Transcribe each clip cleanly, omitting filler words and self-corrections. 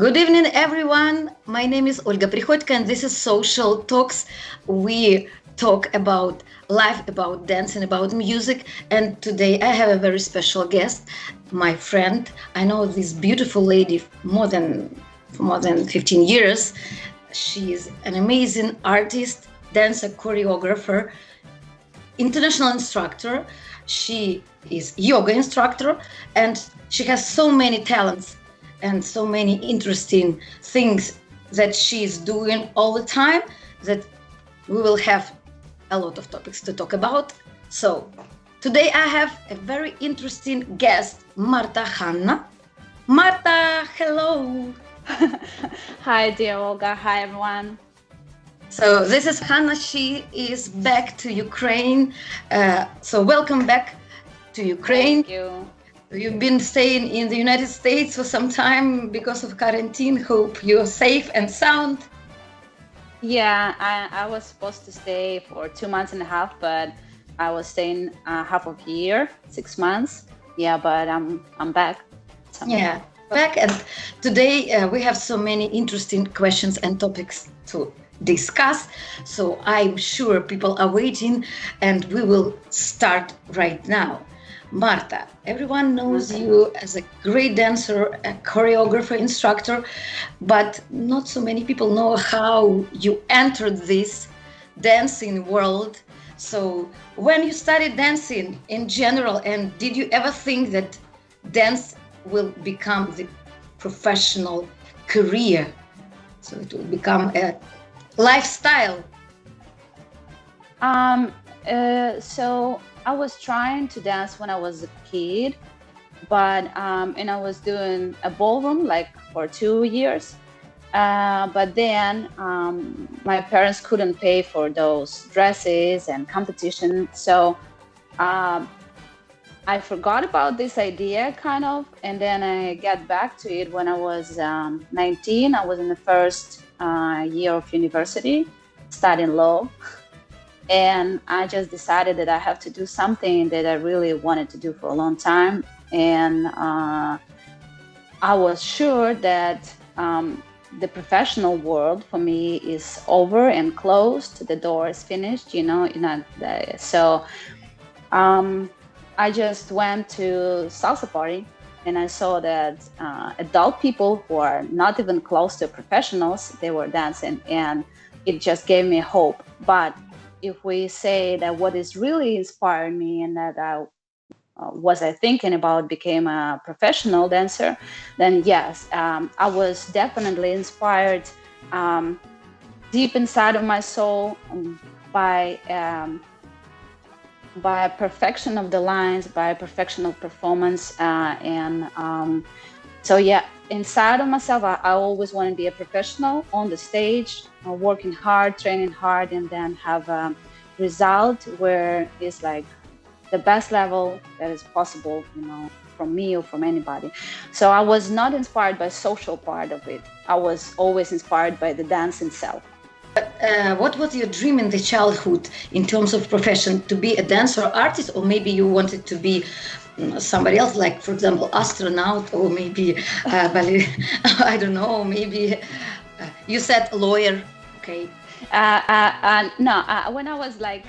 Good evening, everyone. My name is Olga Prihodko, and this is Social Talks. We talk about life, about dancing, about music. And today I have a very special guest, my friend. I know this beautiful lady more than 15 years. She is an amazing artist, dancer, choreographer, international instructor. She is yoga instructor, and she has so many talents and so many interesting things that she's doing all the time that we will have a lot of topics to talk about. So today I have a very interesting guest, Marta Khanna. Marta, hello. Hi, dear Olga. Hi, everyone. So this is Khanna. She is back to Ukraine. So welcome back to Ukraine. Thank you. You've been staying in the United States for some time because of quarantine. Hope you're safe and sound. Yeah, I was supposed to stay for 2 months and a half, but I was staying half of a year, 6 months. Yeah, but I'm back. Yeah, back. And today we have so many interesting questions and topics to discuss. So I'm sure people are waiting, and we will start right now. Marta, everyone knows you as a great dancer, a choreographer, instructor, but not so many people know how you entered this dancing world. So when you started dancing in general, and did you ever think that dance will become the professional career? So it will become a lifestyle? So I was trying to dance when I was a kid, but and I was doing a ballroom like for 2 years. But then my parents couldn't pay for those dresses and competition, so I forgot about this idea kind of, and then I got back to it when I was 19. I was in the first year of university, studying law. And I just decided that I have to do something that I really wanted to do for a long time. And I was sure that the professional world for me is over and closed. The door is finished, So I just went to salsa party, and I saw that adult people who are not even close to professionals, they were dancing, and it just gave me hope. But if we say that what is really inspired me and that I was thinking about became a professional dancer, then yes, I was definitely inspired deep inside of my soul by perfection of the lines, by perfection of performance, so yeah, inside of myself, I always want to be a professional on the stage, working hard, training hard, and then have a result where it's like the best level that is possible, from me or from anybody. So I was not inspired by social part of it. I was always inspired by the dance itself. What was your dream in the childhood in terms of profession? To be a dancer or artist, or maybe you wanted to be somebody else, like, for example, astronaut, or maybe ballet, I don't know, maybe you said lawyer. Okay. No, when I was like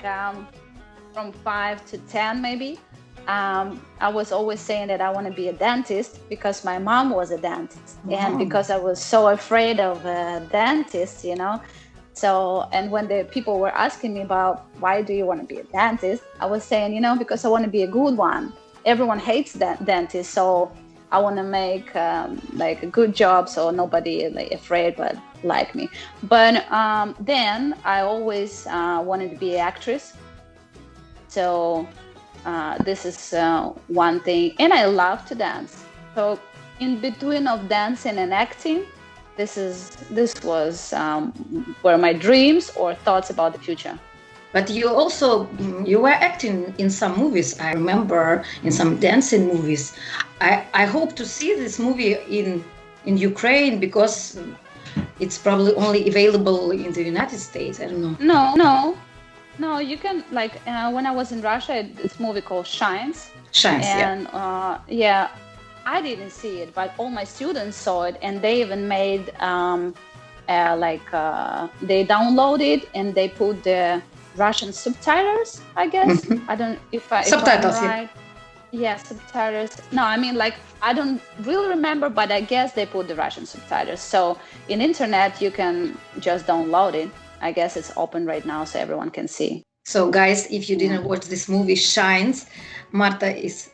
from 5 to 10 maybe, I was always saying that I want to be a dentist because my mom was a dentist. And because I was so afraid of dentists, So, and when the people were asking me about why do you want to be a dentist, I was saying, because I want to be a good one. Everyone hates dentists, so I want to make like a good job, so nobody like afraid but like me. But then I always wanted to be an actress. So this is one thing, and I love to dance. So in between of dancing and acting, this was were my dreams or thoughts about the future. But you were acting in some movies. I remember in some dancing movies. I hope to see this movie in Ukraine because it's probably only available in the United States. I don't know. No. You can when I was in Russia, this movie called Shines. Shines, and yeah. I didn't see it, but all my students saw it, and they even made they downloaded and they put the Russian subtitles, I guess. I don't if I'm Subtitles, right. Yeah, subtitles. No, I mean, like, I don't really remember, but I guess they put the Russian subtitles. So in internet, you can just download it. I guess it's open right now so everyone can see. So guys, if you didn't watch this movie Shines, Marta is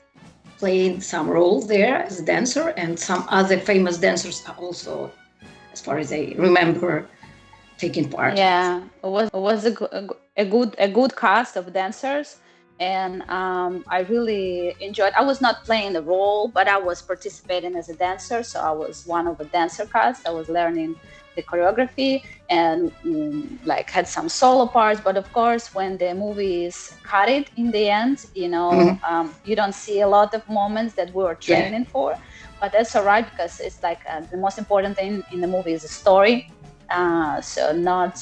playing some roles there as a dancer, and some other famous dancers are also, as far as I remember, taking part. Yeah, it was a good cast of dancers, and I really enjoyed. I was not playing the role, but I was participating as a dancer, so I was one of the dancer cast. I was learning the choreography and like had some solo parts. But of course, when the movie is cut it in the end, you know, you don't see a lot of moments that we were training for. But that's all right, because it's like the most important thing in the movie is the story. So not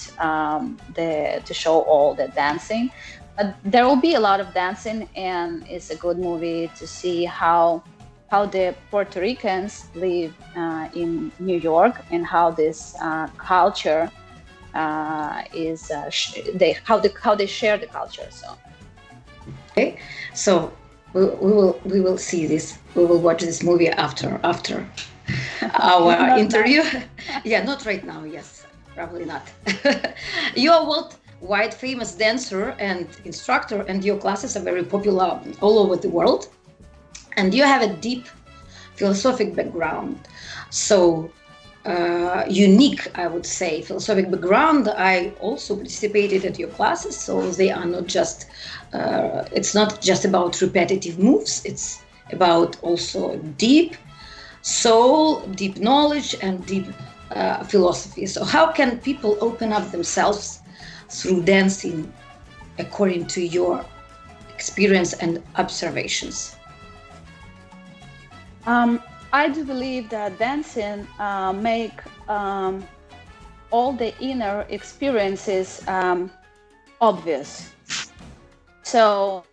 to show all the dancing, but there will be a lot of dancing, and it's a good movie to see how the Puerto Ricans live in New York, and how this culture is how they share the culture. So okay, so we will see this. We will watch this movie after our interview. Yeah, not right now. Yes, probably not. You are worldwide famous dancer and instructor, and your classes are very popular all over the world. And you have a deep philosophic background. So unique, I would say, philosophic background. I also participated at your classes, so they are not just. It's not just about repetitive moves. It's about also deep soul, deep knowledge, and deep philosophy. So how can people open up themselves through dancing, according to your experience and observations? I do believe that dancing make all the inner experiences obvious. So,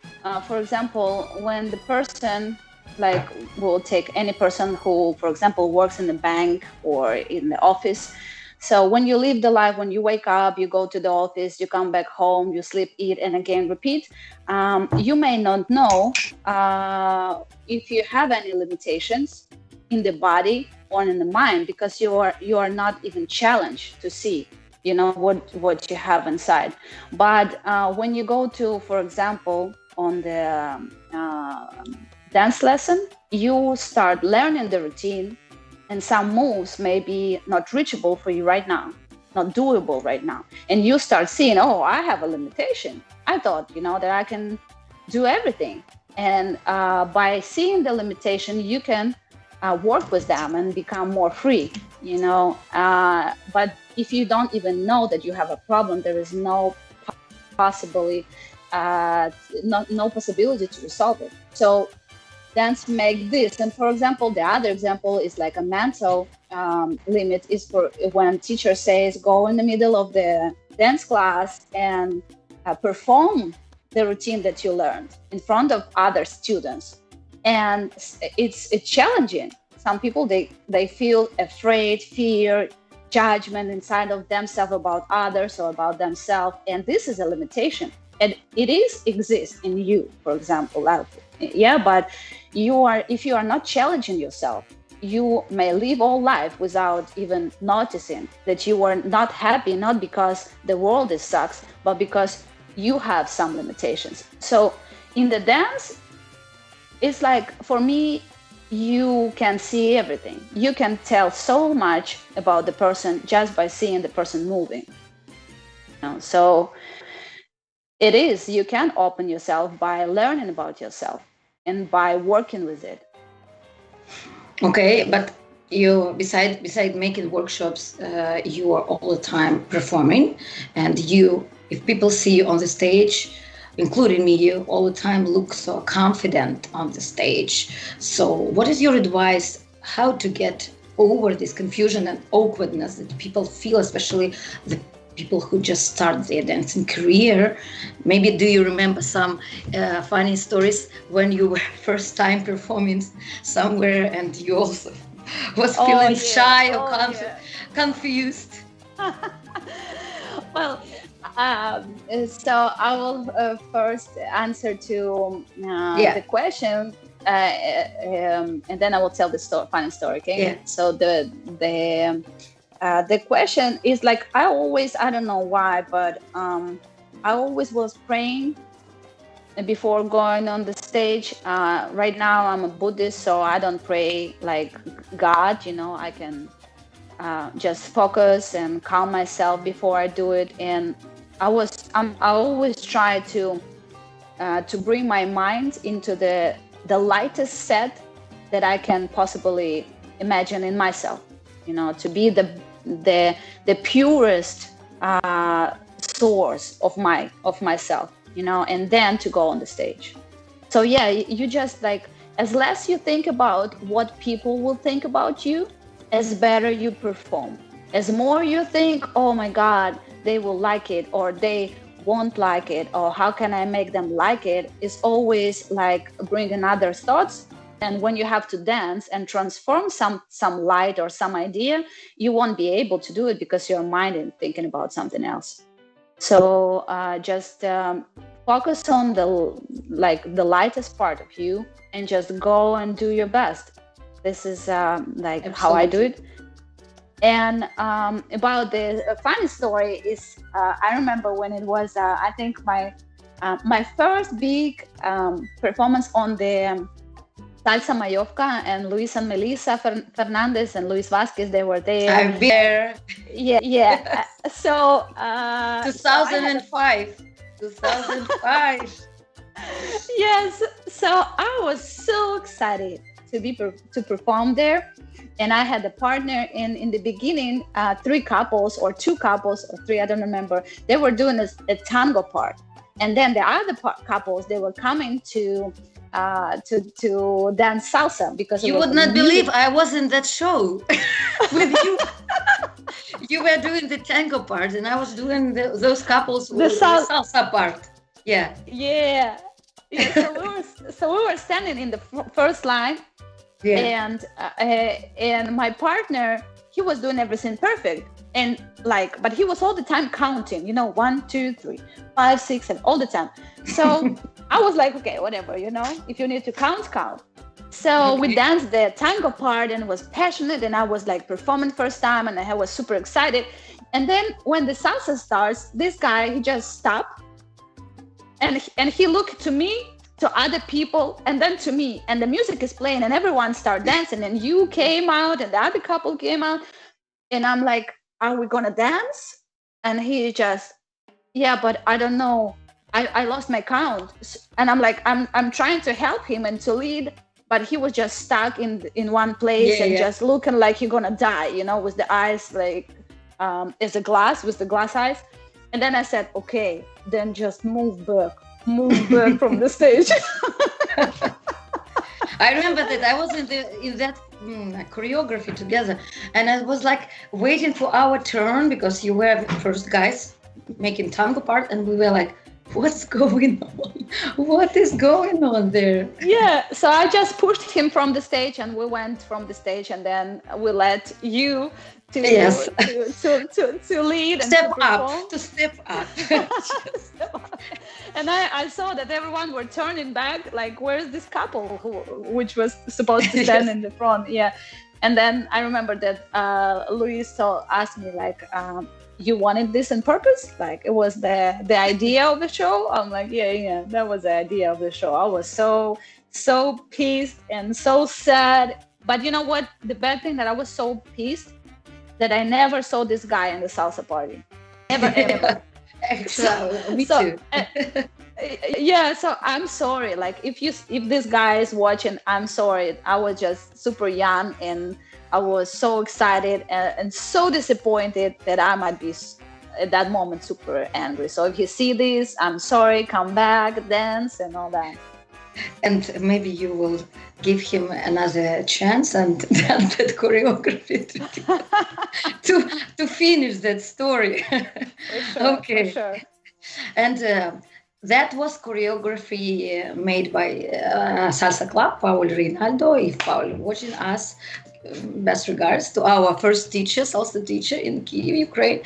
for example, when the person, like, we'll take any person who, for example, works in the bank or in the office. So when you live the life, when you wake up, you go to the office, you come back home, you sleep, eat, and again repeat. You may not know if you have any limitations in the body or in the mind, because you are not even challenged to see, you know, what you have inside. But when you go to, for example, on the dance lesson, you start learning the routine, and some moves may be not reachable for you right now, not doable right now. And you start seeing, oh, I have a limitation. I thought, you know, that I can do everything. And by seeing the limitation, you can work with them and become more free, you know. But if you don't even know that you have a problem, there is no possibility to resolve it. So dance make this. And for example, the other example is like a mental limit is for when teacher says, go in the middle of the dance class and perform the routine that you learned in front of other students. And it's challenging. Some people, they feel afraid, fear, judgment inside of themselves about others or about themselves. And this is a limitation. And it exists in you, for example. But if you are not challenging yourself, you may live all life without even noticing that you are not happy, not because the world sucks, but because you have some limitations. So in the dance, it's like, for me, you can see everything. You can tell so much about the person just by seeing the person moving. You know? So you can open yourself by learning about yourself and by working with it. Okay, but you, beside making workshops, you are all the time performing, and if people see you on the stage, including me, you all the time look so confident on the stage. So what is your advice how to get over this confusion and awkwardness that people feel, especially the people who just start their dancing career? Maybe do you remember some funny stories when you were first time performing somewhere and you also was feeling shy or confused? Well, so I will first answer to the question, and then I will tell the funny story. Okay. Yeah. So the question is like, I don't know why, but I always was praying before going on the stage. Right now I'm a Buddhist, so I don't pray like God, I can just focus and calm myself before I do it. And I always try to bring my mind into the lightest set that I can possibly imagine in myself, to be the purest source of myself, and then to go on the stage. So yeah, you just like, as less you think about what people will think about you, as better you perform. As more you think, oh my God, they will like it, or they won't like it, or how can I make them like it, is always like bringing other thoughts. And when you have to dance and transform some light or some idea, you won't be able to do it because your mind is thinking about something else. So just focus on the lightest part of you and just go and do your best. This is Absolutely. How I do it. And about the funny story is, I remember when it was, I think my first big performance on the Salsa Mayovka, and Luis and Melissa Fernandez and Luis Vasquez, they were there. I've been there. Yeah. So 2005. 2005. Yes. So I was so excited to perform there. And I had a partner in the beginning, 3 couples or 2 couples or 3, I don't remember. They were doing a tango part. And then the other couples, they were coming to dance salsa, because you would not believe I was in that show with you. You were doing the tango part, and I was doing those couples with the salsa part. Yeah. So we were standing in the first line. Yeah. And my partner, he was doing everything perfect, and but he was all the time counting, 1, 2, 3, 5, 6, 7, all the time. So I was like, okay, whatever, if you need to count. So we danced the tango part, and it was passionate, and I was like performing first time, and I was super excited. And then when the salsa starts, this guy, he just stopped, and he looked to me, to other people, and then to me, and the music is playing, and everyone started dancing, and you came out, and the other couple came out, and I'm like, are we gonna dance? And he just, yeah, but I don't know, I lost my count. And I'm like, I'm trying to help him and to lead, but he was just stuck in one place, just looking like he's gonna die, with the eyes like with the glass eyes. And then I said, okay, then just move back from the stage. I remember that I was in that choreography together, and I was like waiting for our turn, because you were the first guys making tango part, and we were like, what's going on? What is going on there? Yeah, so I just pushed him from the stage, and we went from the stage, and then we let you to lead and to step up. And I saw that everyone were turning back, like, where's this couple which was supposed to stand in the front? Yeah. And then I remember that Luis asked me, like, you wanted this on purpose? Like, it was the idea of the show? I'm like, yeah, that was the idea of the show. I was so pissed and so sad. But you know what? The bad thing, that I was so pissed that I never saw this guy in the salsa party. Never, ever. Actually, me too. Yeah, so I'm sorry. Like, if this guy is watching, I'm sorry. I was just super young, and I was so excited and so disappointed that I might be at that moment super angry. So if you see this, I'm sorry. Come back, dance, and all that. And maybe you will give him another chance and dance that choreography to finish that story. For sure, okay. For sure. And that was choreography made by Salsa Club, Paul Rinaldo. If Paul watching us, best regards to our first teacher, salsa teacher in Kyiv, Ukraine.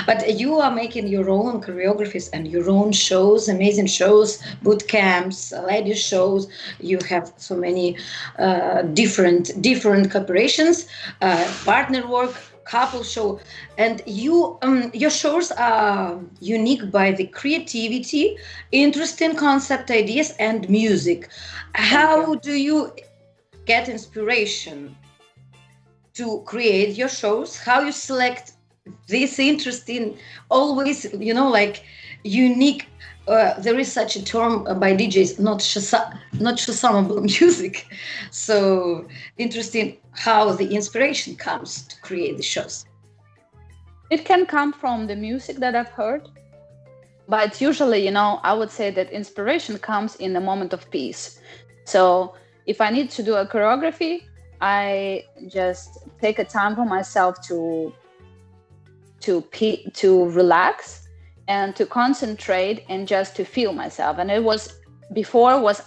But you are making your own choreographies and your own shows, amazing shows, boot camps, ladies shows. You have so many different cooperations, partner work, couple show, and your shows are unique by the creativity, interesting concept ideas, and music. How do you get inspiration to create your shows? How you select this interesting, always like unique, there is such a term by DJs, not shazamable music. So interesting how the inspiration comes to create the shows. It can come from the music that I've heard, but usually, I would say that inspiration comes in a moment of peace. So if I need to do a choreography, I just take a time for myself to relax and to concentrate and just to feel myself. And it was before was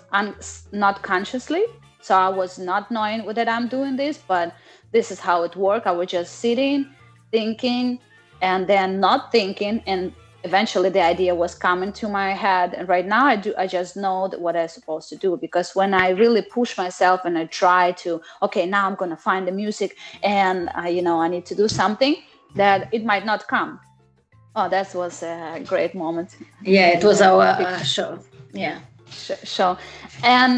not consciously, so I was not knowing that I'm doing this, but this is how it worked. I was just sitting, thinking, and then not thinking, and eventually the idea was coming to my head. And right now I just know what I'm supposed to do, because when I really push myself and I try to, okay, now I'm going to find the music and I need to do something, that it might not come. Oh, that was a great moment. Yeah, it was our show. Yeah. Show. And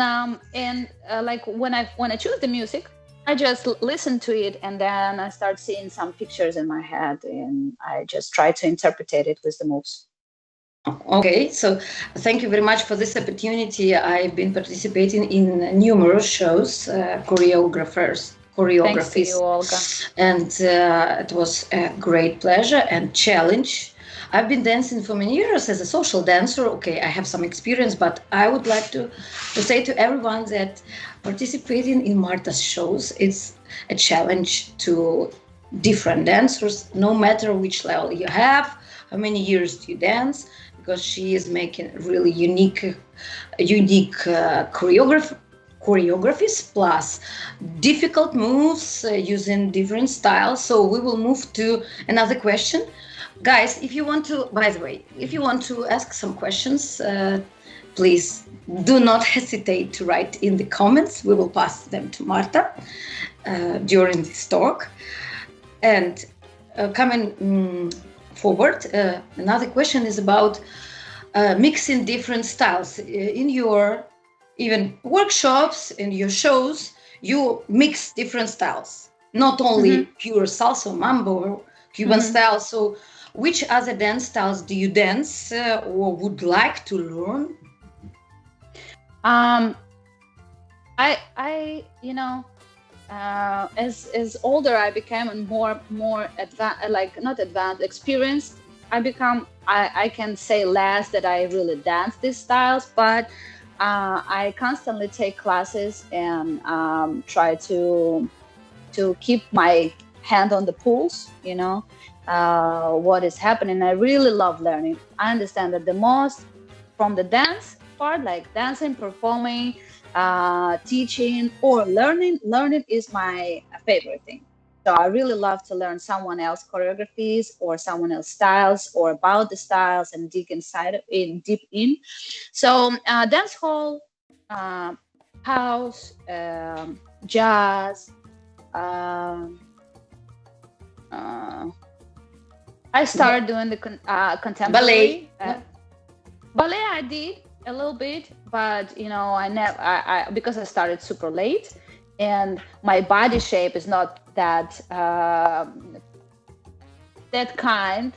like when I choose the music, I just listen to it, and then I start seeing some pictures in my head, and I just try to interpret it with the moves. Okay, so thank you very much for this opportunity. I've been participating in numerous shows, choreographies. Thanks to you, Olga. And it was a great pleasure and challenge. I've been dancing for many years as a social dancer. Okay, I have some experience, but I would like to say to everyone that participating in Marta's shows is a challenge to different dancers, no matter which level you have, how many years do you dance, because she is making really unique choreographies plus difficult moves using different styles. So we will move to another question. Guys, if you want to ask some questions, please do not hesitate to write in the comments. We will pass them to Marta during this talk. And coming forward, another question is about mixing different styles. In your even workshops, in your shows, you mix different styles, not only pure salsa, mambo, or Cuban style. So which other dance styles do you dance or would like to learn? As older I became more advanced, like not advanced, experienced. I can say less that I really dance these styles, but I constantly take classes and try to keep my hand on the pulse, what is happening. I really love learning. I understand that the most from the dance part, like dancing, performing, teaching, or learning is my favorite thing. So I really love to learn someone else choreographies or someone else styles, or about the styles, and dig deep in. So dance hall, house, jazz, I started doing the contemporary ballet. I did a little bit, but I never. Because I started super late, and my body shape is not that kind.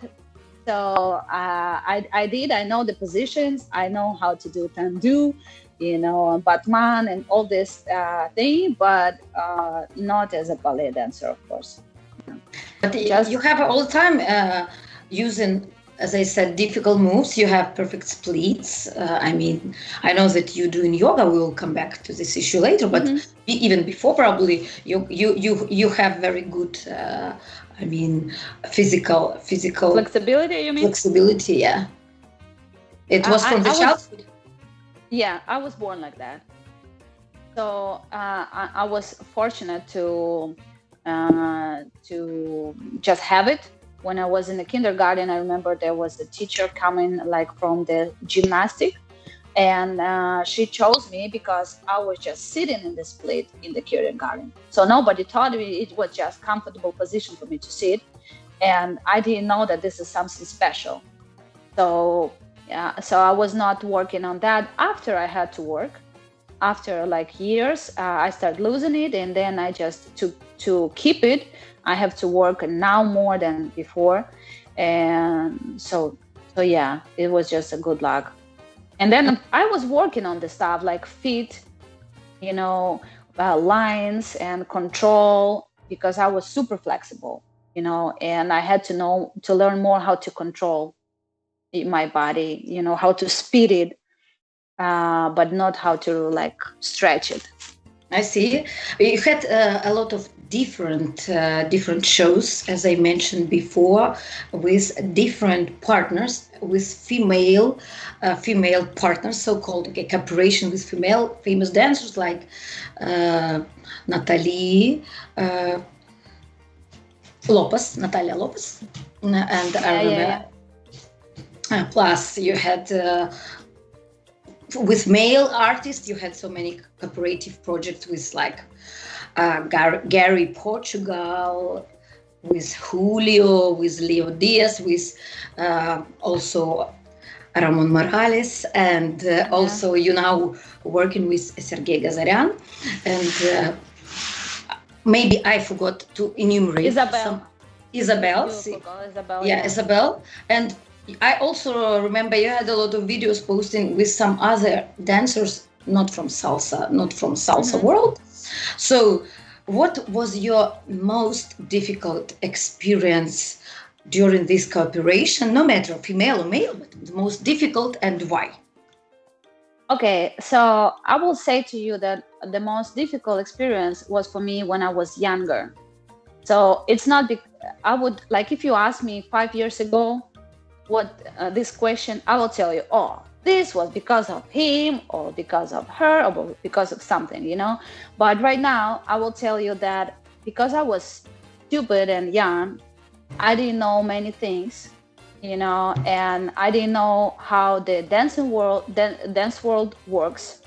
So I know the positions. I know how to do tendu, Batman and all this thing, but not as a ballet dancer, of course. But you have all the time using, as I said, difficult moves. You have perfect splits. I know that you do in yoga. We will come back to this issue later. But even before, probably you have very good. Physical flexibility. You mean flexibility? Yeah. It was from the childhood? Yeah, I was born like that. So I was fortunate to just have it. When I was in the kindergarten, I remember there was a teacher coming like from the gymnastic, and she chose me because I was just sitting in the split in the kindergarten. So nobody taught me. It was just comfortable position for me to sit, and I didn't know that this is something special. So yeah, so I was not working on that. After I had to work, after like years, I started losing it, and then I just to keep it, I have to work now more than before, and so yeah, it was just a good luck. And then I was working on the stuff like feet, lines and control, because I was super flexible, and I had to learn more how to control my body, how to speed it, but not how to like stretch it. I see. You had a lot of different shows, as I mentioned before, with different partners, with female partners, so-called cooperation with female famous dancers like Natalia Lopez, and plus you had with male artists, you had so many cooperative projects with like Gary Portugal, with Julio, with Leo Diaz, with also Ramon Morales, and also you now working with Sergei Gazaryan, and maybe I forgot to enumerate Isabel. Isabel. Yeah, Isabel. And I also remember you had a lot of videos posting with some other dancers, not from salsa world. So what was your most difficult experience during this cooperation, no matter female or male, but the most difficult, and why? Okay, so I will say to you that the most difficult experience was for me when I was younger. So it's not, I would, like, if you ask me 5 years ago, what this question, I will tell you, oh, this was because of him or because of her or because of something, But right now, I will tell you that because I was stupid and young, I didn't know many things, and I didn't know how the dance world works.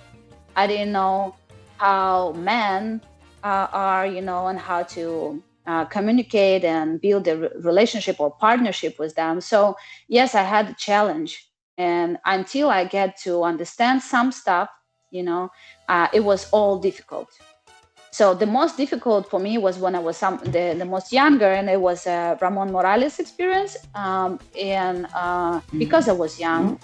I didn't know how men are, and how to communicate and build a relationship or partnership with them. So yes, I had a challenge, and until I get to understand some stuff, it was all difficult. So the most difficult for me was when I was the most younger, and it was a Ramon Morales experience. And because I was young,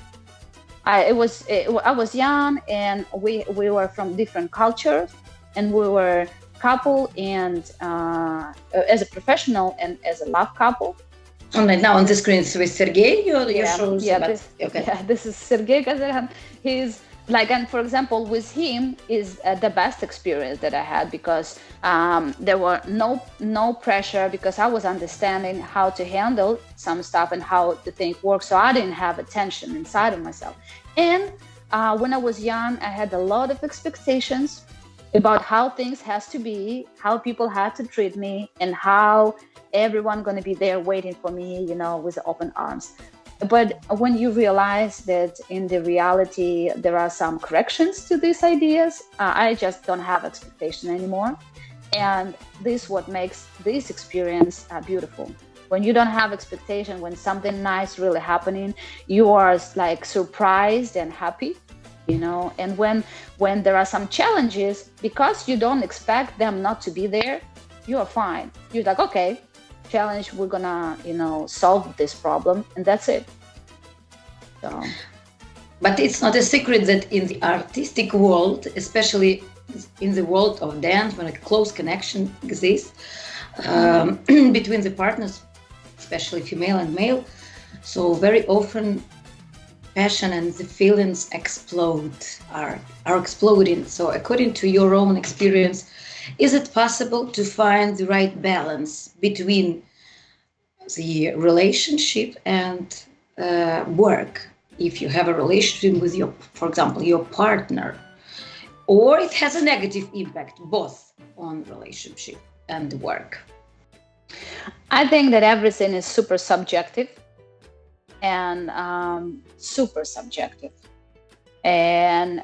I was young, and we were from different cultures, and we were couple and as a professional and as a love couple. And now on the screen it's with Sergei, your shows. This is Sergei Gazaryan. He's like, and for example, with him is the best experience that I had, because there were no pressure, because I was understanding how to handle some stuff and how the thing works. So I didn't have a tension inside of myself. And when I was young, I had a lot of expectations about how things has to be, how people had to treat me, and how everyone going to be there waiting for me, with open arms. But when you realize that in the reality, there are some corrections to these ideas, I just don't have expectation anymore. And this what makes this experience beautiful. When you don't have expectation, when something nice really happening, you are like surprised and happy. And when there are some challenges, because you don't expect them not to be there, you are fine. You're like, okay, challenge, we're gonna, solve this problem, and that's it. So. But it's not a secret that in the artistic world, especially in the world of dance, when a close connection exists between the partners, especially female and male, so very often passion and the feelings are exploding. So according to your own experience, is it possible to find the right balance between the relationship and work? if you have a relationship with your, for example, your partner, or it has a negative impact both on relationship and work? I think that everything is super subjective and super subjective. And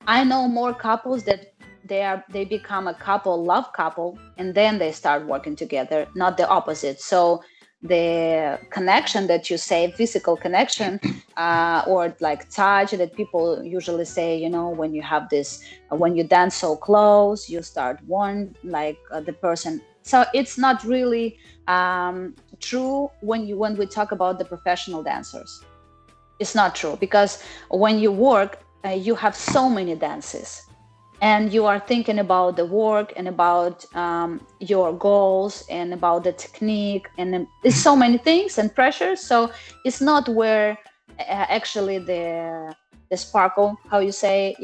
I know more couples that they become a love couple, and then they start working together, not the opposite. So the connection that you say, physical connection, or like touch, that people usually say, when you have this, when you dance so close, you start the person. So it's not really true when we talk about the professional dancers. It's not true, because when you work, you have so many dances, and you are thinking about the work and about your goals and about the technique, and there's so many things and pressures. So it's not where actually the sparkle, how you say,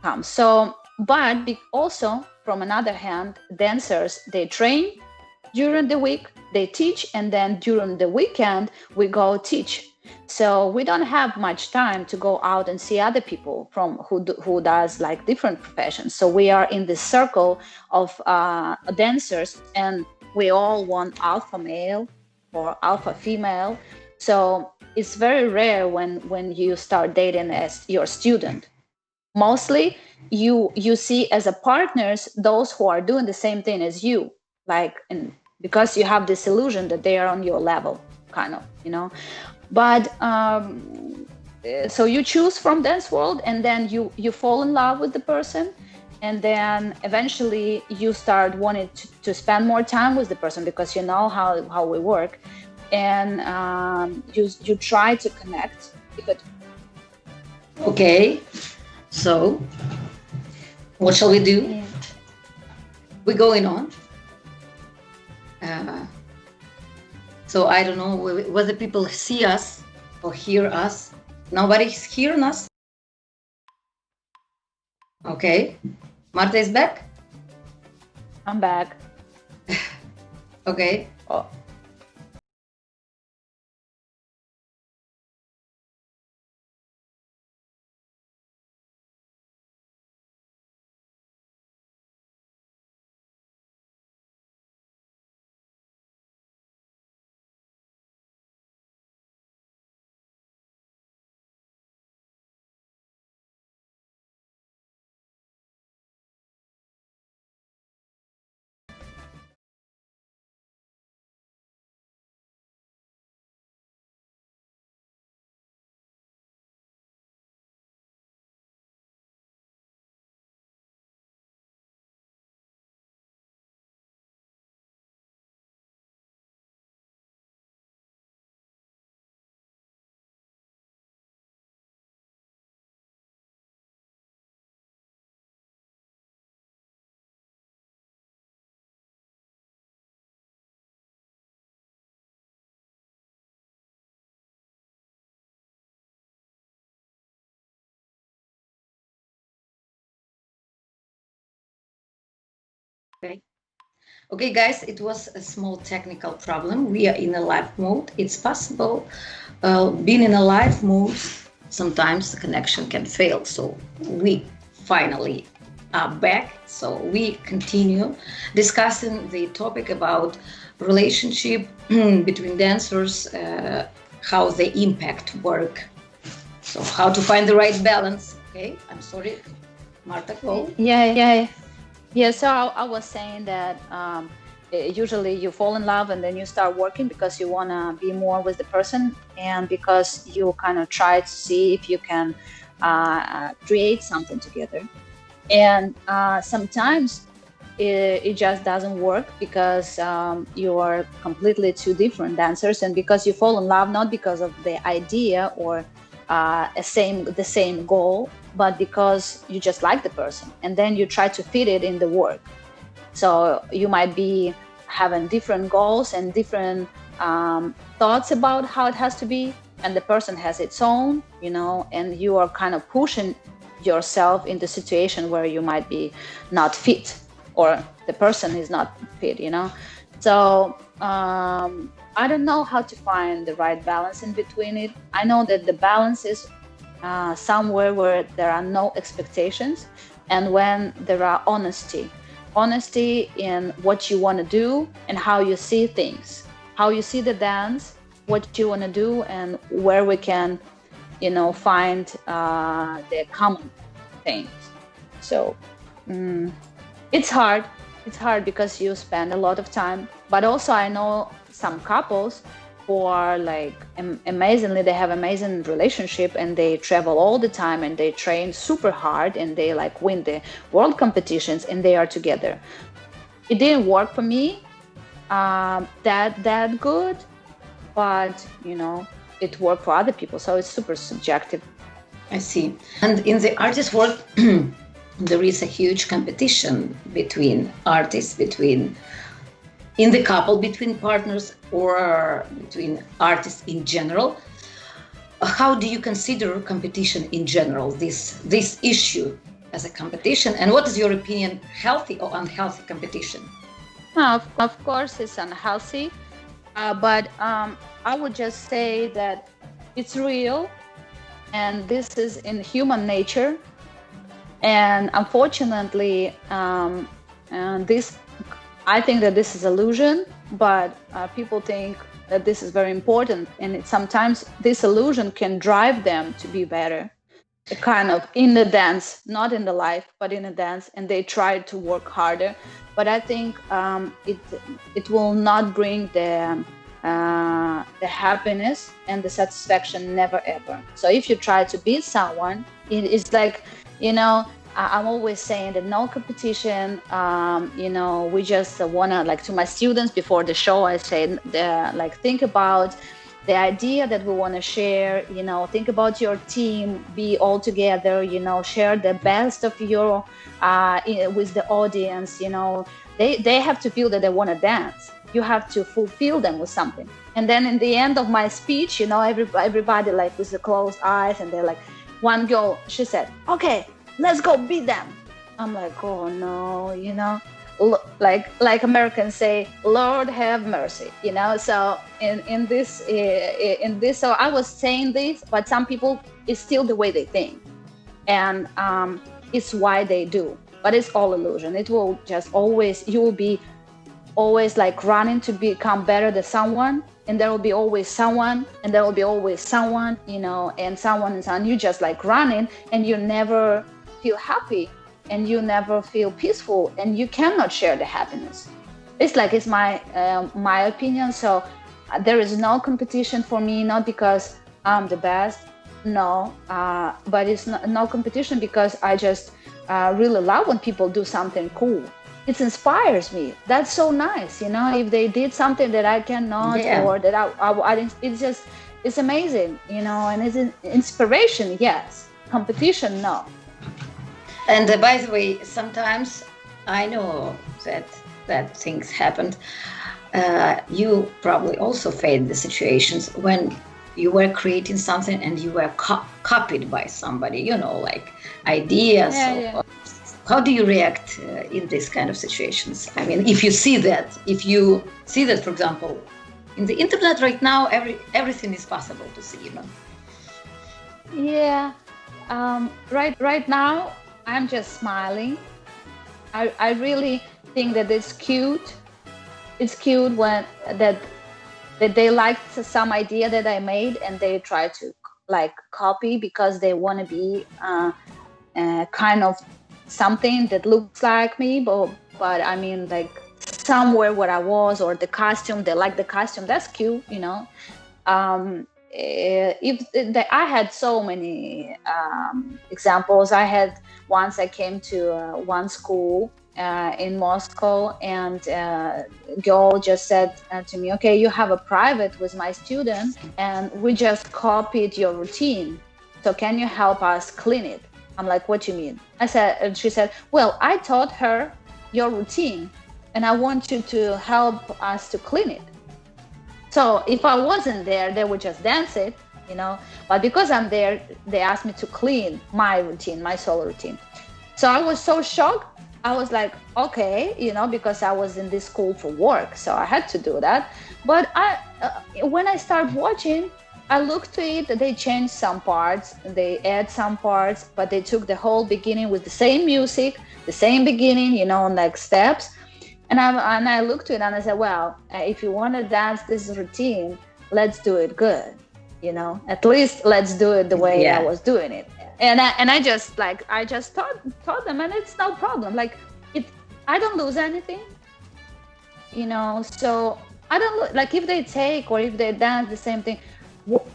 comes. So, but also from another hand, dancers, they train during the week, they teach, and then during the weekend we go teach. So we don't have much time to go out and see other people from who does like different professions. So we are in this circle of dancers, and we all want alpha male or alpha female. So it's very rare when you start dating as your student. Mostly you see as a partners those who are doing the same thing as you, because you have this illusion that they are on your level, kind of, But so you choose from dance world, and then you fall in love with the person, and then eventually you start wanting to spend more time with the person, because you know how we work, and you try to connect. Okay, so what shall we do? Yeah. We're going on. So I don't know whether people see us or hear us. Nobody's hearing us. Okay. Marta is back? I'm back. Okay. Oh. Okay, guys, it was a small technical problem. We are in a live mode. It's possible being in a live mode, sometimes the connection can fail. So we finally are back. So we continue discussing the topic about relationship between dancers, how they impact work. So how to find the right balance. Okay, I'm sorry, Marta, go. Yeah, so I was saying that usually you fall in love and then you start working because you want to be more with the person, and because you kind of try to see if you can create something together. And sometimes it just doesn't work because you are completely two different dancers, and because you fall in love not because of the idea or the same goal, but because you just like the person, and then you try to fit it in the work. So you might be having different goals and different thoughts about how it has to be, and the person has its own, and you are kind of pushing yourself in the situation where you might be not fit, or the person is not fit, So I don't know how to find the right balance in between it. I know that the balance is somewhere where there are no expectations, and when there are honesty in what you want to do and how you see things, how you see the dance, what you want to do, and where we can, find the common things. So it's hard. It's hard because you spend a lot of time, but also I know some couples who are like amazingly, they have amazing relationship and they travel all the time and they train super hard and they like win the world competitions and they are together. It didn't work for me that good, but it worked for other people. So it's super subjective. I see. And in the artist world, there is a huge competition between artists, in the couple, between partners, or between artists in general. How do you consider competition in general, this issue as a competition? And what is your opinion, healthy or unhealthy competition? Of course, it's unhealthy, but I would just say that it's real, and this is in human nature. And unfortunately, I think that this is illusion, but people think that this is very important, and sometimes this illusion can drive them to be better, kind of in the dance, not in the life, but in the dance, and they try to work harder. But I think it will not bring the happiness and the satisfaction, never ever. So if you try to beat someone, it is like, I'm always saying that no competition. We just wanna, like, to my students before the show, I say, think about the idea that we want to share. Think about your team, be all together. Share the best of your with the audience. They have to feel that they want to dance. You have to fulfill them with something. And then in the end of my speech, everybody like with the closed eyes, and they're like, one girl, she said, "Okay, let's go beat them." I'm like, oh no, like Americans say, Lord have mercy, So in this, so I was saying this, but some people, it's still the way they think, and it's why they do. But it's all illusion. It will just always, you will be always like running to become better than someone, and there will be always someone, and there will be always someone, and someone and someone. You just like running, and you never feel happy, and you never feel peaceful, and you cannot share the happiness. It's my opinion. So there is no competition for me, not because I'm the best, no, but it's no competition because I just really love when people do something cool. It inspires me. That's so nice, if they did something that I cannot, or that I didn't. It's amazing, and it's an inspiration, yes. Competition, no. And by the way, sometimes I know that things happened. You probably also faced the situations when you were creating something and you were copied by somebody, like ideas. Yeah. How do you react in these kind of situations? I mean, if you see that, for example, in the internet right now, everything is possible to see, Yeah. Right now, I'm just smiling. I really think that it's cute. It's cute when that they liked some idea that I made and they try to like copy because they want to be kind of something that looks like me, but I mean, like somewhere where I was, or the costume, they like the costume. That's cute, I had so many examples. Once I came to one school in Moscow, and girl just said to me, "Okay, you have a private with my student, and we just copied your routine. So can you help us clean it?" I'm like, "What do you mean?" She said, "Well, I taught her your routine, and I want you to help us to clean it." So if I wasn't there, they would just dance it, But because I'm there, they asked me to clean my routine, my solo routine. So I was so shocked. I was like, okay, because I was in this school for work, so I had to do that. But when I start watching, I look to it. They changed some parts, they add some parts, but they took the whole beginning with the same music, the same beginning, like steps. And I looked to it and I said, well, if you want to dance this routine, let's do it good. At least let's do it the way I was doing it. And I just taught them, and it's no problem. Like I don't lose anything, So I don't look like if they take or if they dance the same thing,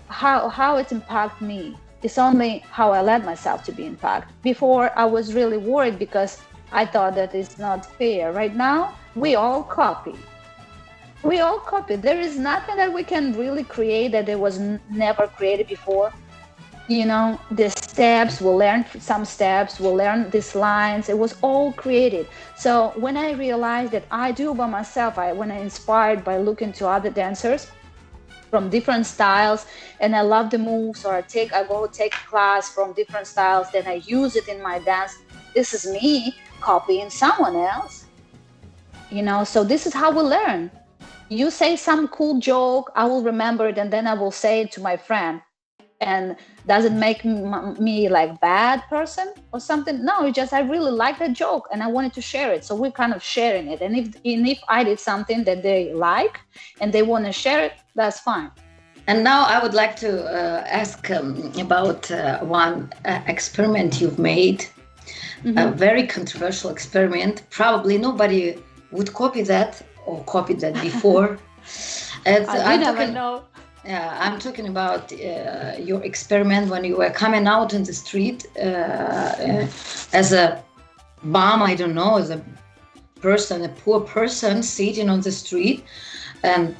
how it impact me. It's only how I let myself to be impacted. Before I was really worried because I thought that it's not fair. Right now, we all copy. There is nothing that we can really create that it was never created before. The steps, we'll learn some steps, we'll learn these lines. It was all created. So when I realized that I do by myself, when I inspired by looking to other dancers from different styles, and I love the moves, or I go take a class from different styles, then I use it in my dance. This is me copying someone else, so this is how we learn. You say some cool joke, I will remember it, and then I will say it to my friend. And does it make me like bad person or something? No, it's just I really like that joke and I wanted to share it. So we're kind of sharing it. And if I did something that they like and they want to share it, that's fine. And now I would like to ask about one experiment you've made, a very controversial experiment. Probably nobody would copy that or copied that before. I never know. Yeah, I'm talking about your experiment when you were coming out in the street as a bum, I don't know, as a poor person sitting on the street. And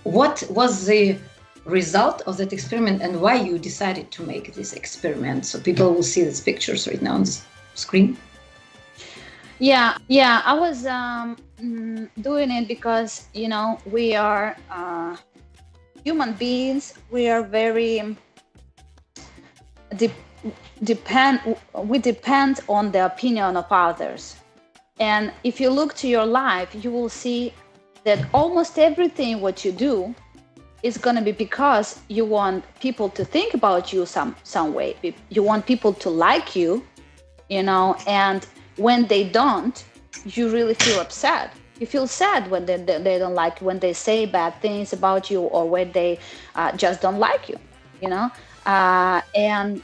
what was the result of that experiment and why you decided to make this experiment? So people will see these pictures right now on the screen. Yeah, I was doing it because, we are human beings. We are very we depend on the opinion of others. And if you look to your life, you will see that almost everything what you do is going to be because you want people to think about you some way. You want people to like you, and when they don't, you really feel upset. You feel sad when they don't like you, when they say bad things about you, or when they just don't like you, and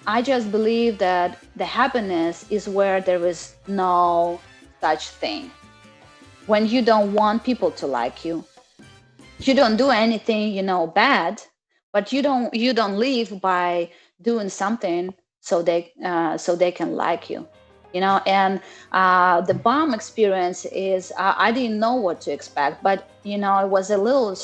I just believe that the happiness is where there is no such thing. When you don't want people to like you, you don't do anything, bad, but you don't live by doing something so they can like you. And the bomb experience is, I didn't know what to expect, but, it was a little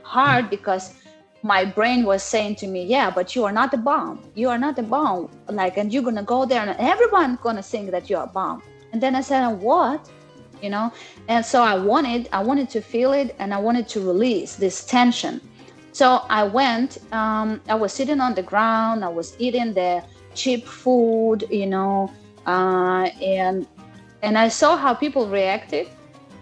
hard because my brain was saying to me, yeah, but you are not a bomb. You are not a bomb. And you're going to go there and everyone's going to think that you're a bomb. And then I said, what? And so I wanted to feel it, and I wanted to release this tension. So I went, I was sitting on the ground, I was eating the cheap food, and I saw how people reacted,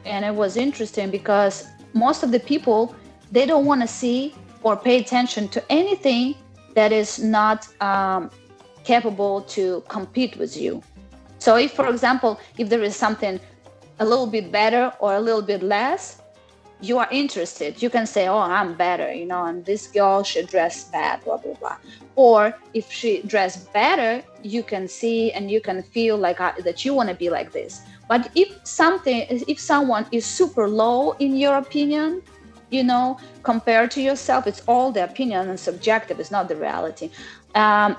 and it was interesting because most of the people, they don't want to see or pay attention to anything that is not capable to compete with you. So if, for example, if there is something a little bit better or a little bit less, you are interested. You can say, oh, I'm better, and this girl should dress bad, blah, blah, blah. Or if she dressed better, you can see and you can feel like that you want to be like this. But if someone is super low in your opinion, compared to yourself, it's all the opinion and subjective, it's not the reality.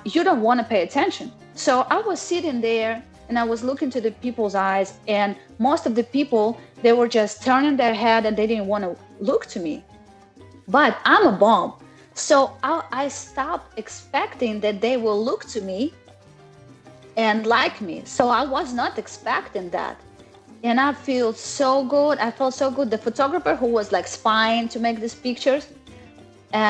You don't want to pay attention. So I was sitting there and I was looking to the people's eyes, and most of the people, they were just turning their head and they didn't want to look to me. But I'm a bomb. So I stopped expecting that they will look to me and like me. So I was not expecting that. And I feel so good. I felt so good. The photographer who was spying to make these pictures,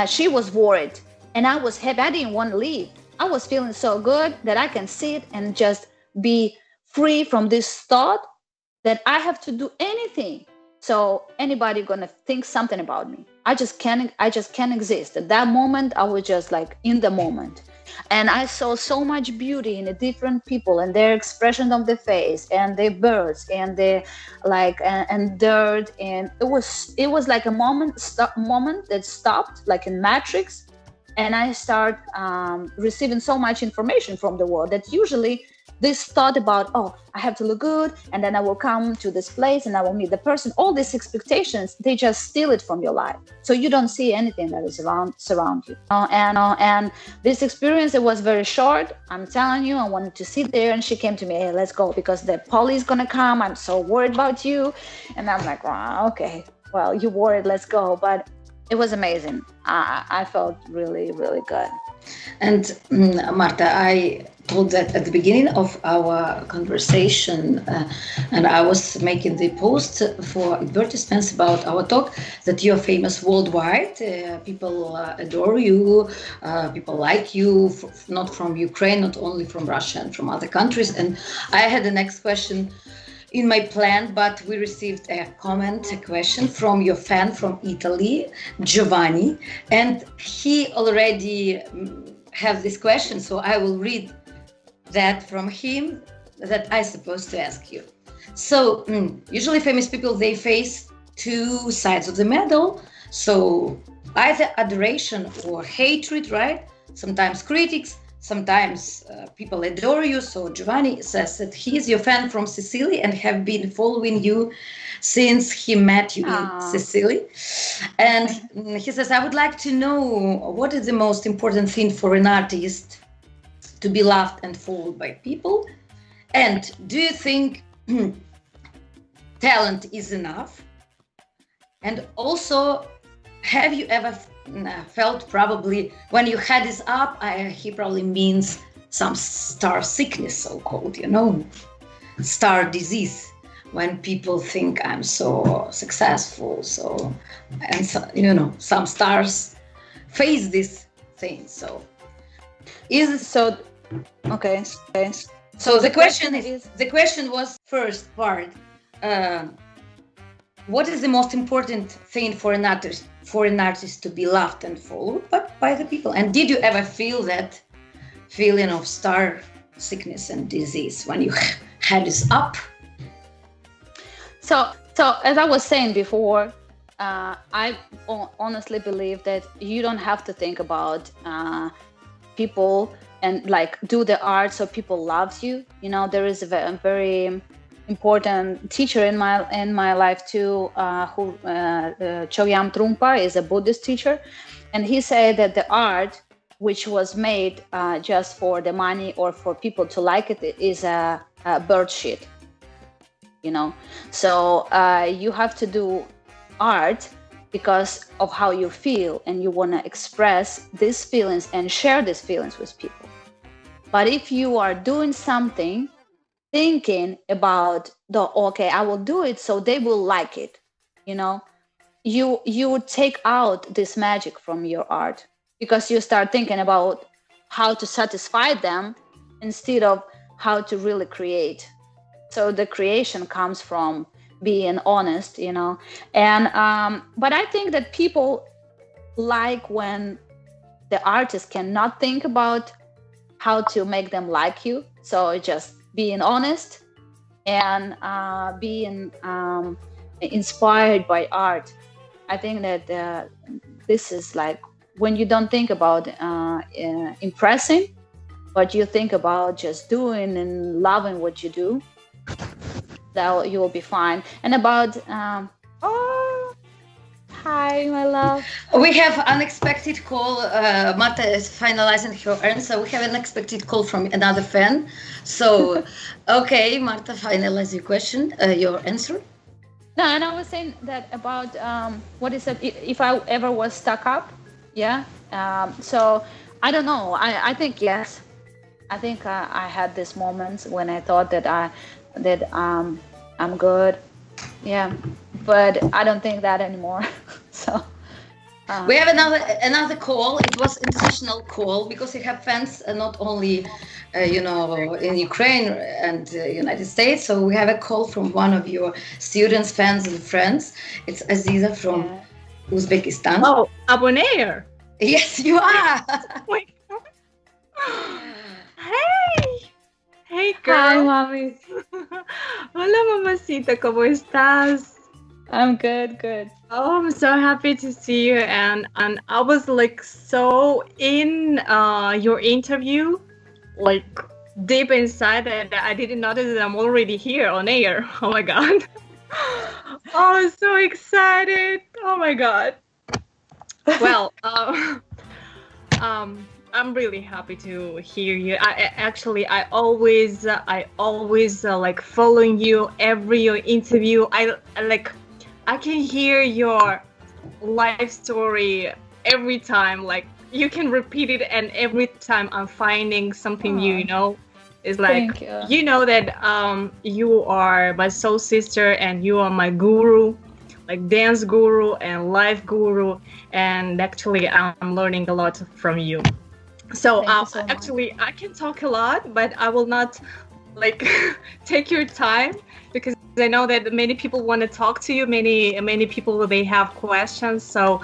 she was worried. And I was happy. I didn't want to leave. I was feeling so good that I can sit and just be free from this thought that I have to do anything. So anybody gonna think something about me. I just can't exist. At that moment, I was just like in the moment. And I saw so much beauty in the different people and their expression of the face and the birds and the like and dirt. And it was like a moment that stopped, like in Matrix. And I start receiving so much information from the world that usually this thought about, oh, I have to look good, and then I will come to this place and I will meet the person. All these expectations, they just steal it from your life. So you don't see anything that is surround you. And this experience, it was very short. I'm telling you, I wanted to sit there, and she came to me, hey, let's go, because the police gonna come. I'm so worried about you. And I'm like, wow, okay, well, you worried, let's go. But it was amazing. I felt really, really good. And Marta, I told that at the beginning of our conversation, and I was making the post for advertisements about our talk, that you're famous worldwide. People adore you, people like you, not from Ukraine, not only from Russia and from other countries. And I had the next question in my plan, but we received a question from your fan from Italy, Giovanni, and he already have this question, so I will read that from him that I supposed to ask you. So usually famous people, they face two sides of the medal, so either adoration or hatred, right? Sometimes critics, sometimes people adore you. So Giovanni says that he is your fan from Sicily and have been following you since he met you in Sicily. And he says, I would like to know, what is the most important thing for an artist to be loved and followed by people? And do you think talent is enough? And also, have you ever felt, probably when you had this up, he probably means some star sickness, so-called, star disease, when people think I'm so successful, some stars face this thing. So okay. So the question was, first part, what is the most important thing for an artist to be loved and followed by the people? And did you ever feel that feeling of star sickness and disease when you had this up? So as I was saying before, I honestly believe that you don't have to think about people and like do the art so people loves you. There is a very important teacher in my life too, who Chogyam Trungpa is a Buddhist teacher, and he said that the art which was made just for the money or for people to like it is a bird shit. So you have to do art because of how you feel, and you want to express these feelings and share these feelings with people. But if you are doing something thinking about I will do it so they will like it, you take out this magic from your art, because you start thinking about how to satisfy them instead of how to really create. So the creation comes from being honest, and but I think that people like when the artist cannot think about how to make them like you. So just being honest and being inspired by art. I think that this is like when you don't think about impressing, but you think about just doing and loving what you do, that you will be fine. And about hi, my love. We have unexpected call. Marta is finalizing her answer. We have an unexpected call from another fan. So, okay, Marta, finalize your question, your answer. No, and I was saying that about what is it? If I ever was stuck up, yeah. So I don't know. I think yes. I think I had these moments when I thought that I'm good, yeah, but I don't think that anymore. So we have another call. It was international call because we have fans not only in Ukraine and United States. So we have a call from one of your students, fans, and friends. It's Aziza from Uzbekistan. Oh, abonair. Yes, you are. Wait. Hey. Hey, girl. Hi, mommy. Hola, mamacita. ¿Cómo estás? I'm good. Oh, I'm so happy to see you, and I was like so in your interview, like deep inside that I didn't notice that I'm already here on air. Oh my god! Oh, I'm so excited! Oh my god! Well, I'm really happy to hear you. I always like following you every your interview. I can hear your life story every time. Like you can repeat it, and every time I'm finding something new. It's like you know that you are my soul sister, and you are my guru, like dance guru and life guru. And actually, I'm learning a lot from you. So, actually, I can talk a lot, but I will not like take your time, because I know that many people want to talk to you. Many people, they have questions. So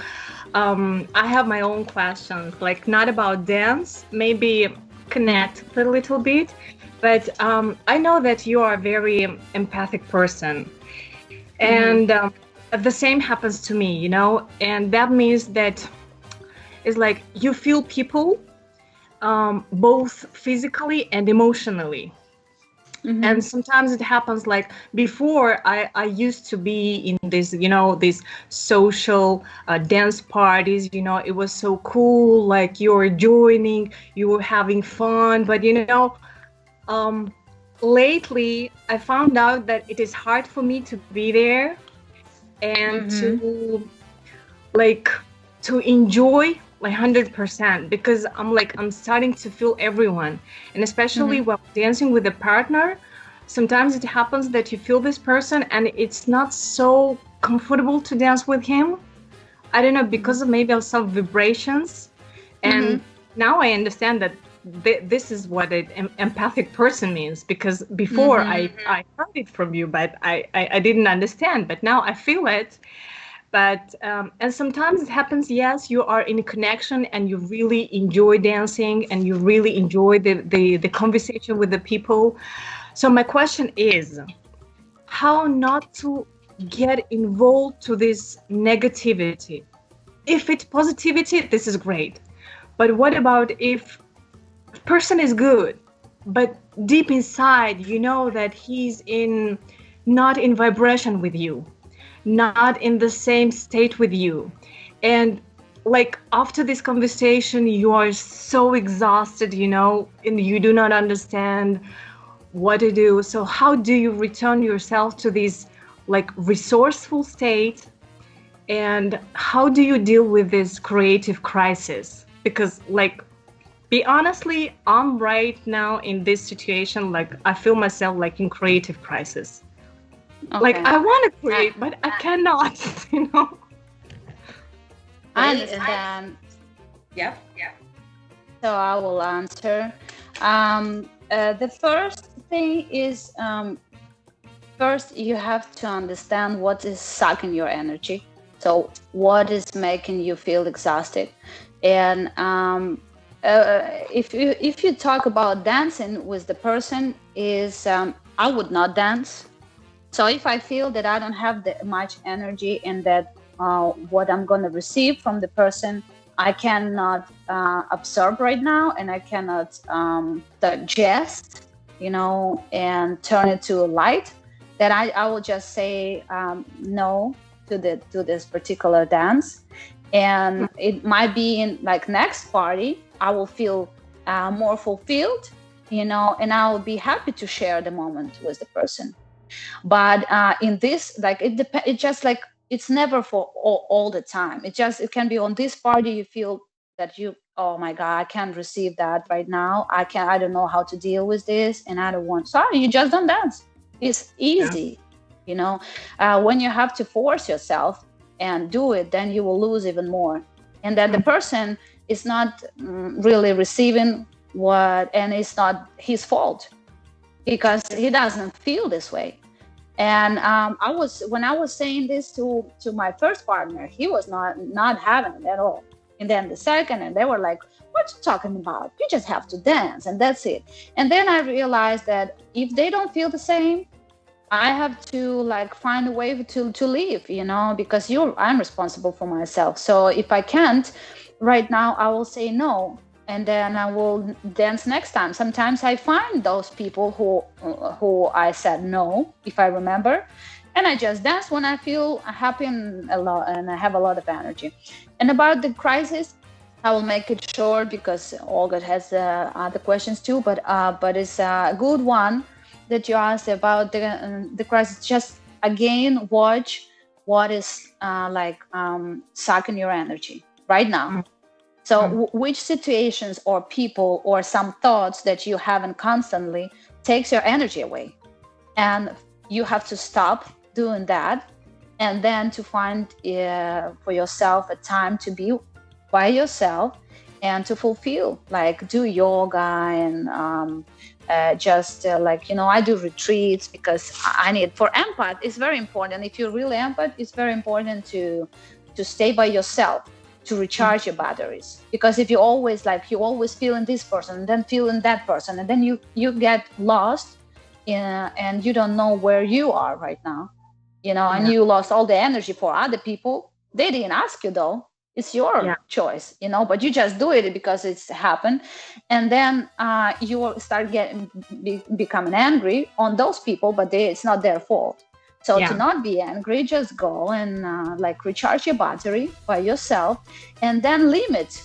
I have my own questions, like not about dance, maybe connect a little bit, but I know that you are a very empathic person, and the same happens to me, and that means that it's like you feel people both physically and emotionally. And sometimes it happens like before I used to be in this, these social dance parties, it was so cool, like you were joining, you were having fun. But, lately I found out that it is hard for me to be there and to enjoy 100%, because I'm starting to feel everyone, and especially while dancing with a partner, sometimes it happens that you feel this person and it's not so comfortable to dance with him. I don't know, because of maybe some vibrations, and now I understand that this is what an empathic person means, because before I heard it from you, but I didn't understand, but now I feel it. But and sometimes it happens, yes, you are in a connection and you really enjoy dancing and you really enjoy the conversation with the people. So my question is, how not to get involved to this negativity? If it's positivity, this is great. But what about if a person is good, but deep inside, you know that he's not in vibration with you, not in the same state with you, and like after this conversation you are so exhausted, and you do not understand what to do. So how do you return yourself to this like resourceful state, and how do you deal with this creative crisis? Because be honestly, I'm right now in this situation, like I feel myself like in creative crisis. Okay. Like I want to create, but I cannot, I understand. Yeah. So I will answer. The first thing is, first you have to understand what is sucking your energy. So what is making you feel exhausted? And if you talk about dancing with the person, I would not dance. So if I feel that I don't have that much energy, and that what I'm going to receive from the person, I cannot absorb right now, and I cannot digest, and turn it to light, then I will just say no to this particular dance. And it might be in next party, I will feel more fulfilled, and I will be happy to share the moment with the person. But in this, it just it's never for all the time. It can be on this party, you feel that oh my God, I can't receive that right now. I don't know how to deal with this, and I don't want. Sorry, you just don't dance. It's easy, when you have to force yourself and do it, then you will lose even more. And that the person is not really receiving and it's not his fault because he doesn't feel this way. And when I was saying this to my first partner, he was not having it at all. And then the second, and they were like, "What you talking about? You just have to dance, and that's it." And then I realized that if they don't feel the same, I have to like find a way to leave, because I'm responsible for myself. So if I can't right now, I will say no, and then I will dance next time. Sometimes I find those people who I said no, if I remember, and I just dance when I feel happy and I have a lot of energy. And about the crisis, I will make it short because Olga has other questions too, but it's a good one that you asked about the crisis. Just again, watch what is sucking your energy right now. So which situations or people or some thoughts that you haven't constantly takes your energy away, and you have to stop doing that, and then to find for yourself a time to be by yourself and to fulfill, like do yoga and I do retreats because I need, for empath, it's very important. If you're really empath, it's very important to stay by yourself, to recharge your batteries. Because if you always feeling this person and then feeling that person, and then you get lost and you don't know where you are right now, and you lost all the energy for other people. They didn't ask you though. It's your choice, but you just do it because it's happened. And then you will start becoming angry on those people, but it's not their fault. So to not be angry, just go and recharge your battery by yourself, and then limit.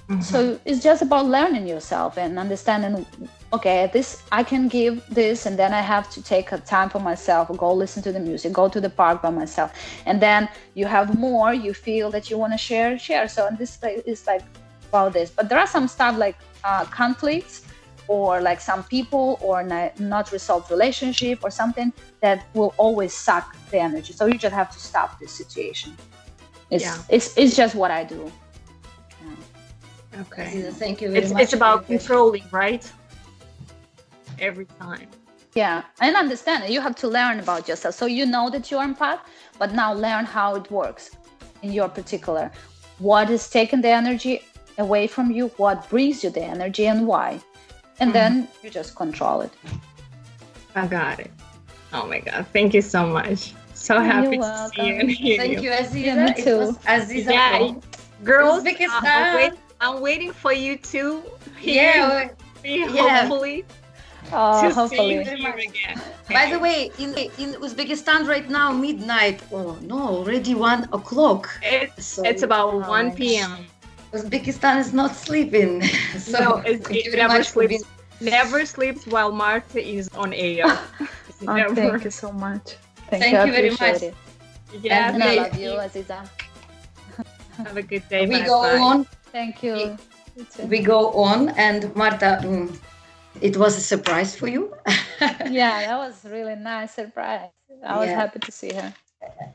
Mm-hmm. So it's just about learning yourself and understanding, okay, this I can give this, and then I have to take a time for myself, go listen to the music, go to the park by myself. And then you have more, you feel that you want to share. So this is like about this. But there are some stuff like conflicts, or like some people, or not resolved relationship or something that will always suck the energy. So you just have to stop this situation. It's just what I do. Okay. Thank you very much. It's about controlling, right? Every time. Yeah, and understand it. You have to learn about yourself. So you know that you're empath, but now learn how it works in your particular. What is taking the energy away from you? What brings you the energy and why? And then you just control it. I got it. Oh my God. Thank you so much. So happy to see you and hear Thank you, Aziza. Yeah, me too. Aziza. Yeah, girls, Uzbekistan. I'm waiting for you to hopefully. Hopefully. See you again. By the way, in Uzbekistan right now, midnight. Oh no, already 1 o'clock. It's about 1 p.m. Uzbekistan is not sleeping. So it never sleeps while Marta is on air. Thank you so much. Thank you very much. Yeah, and I love you, Aziza. Have a good day. We go on. Thank you. We go on, and Marta, it was a surprise for you. Yeah, that was really nice surprise. I was happy to see her.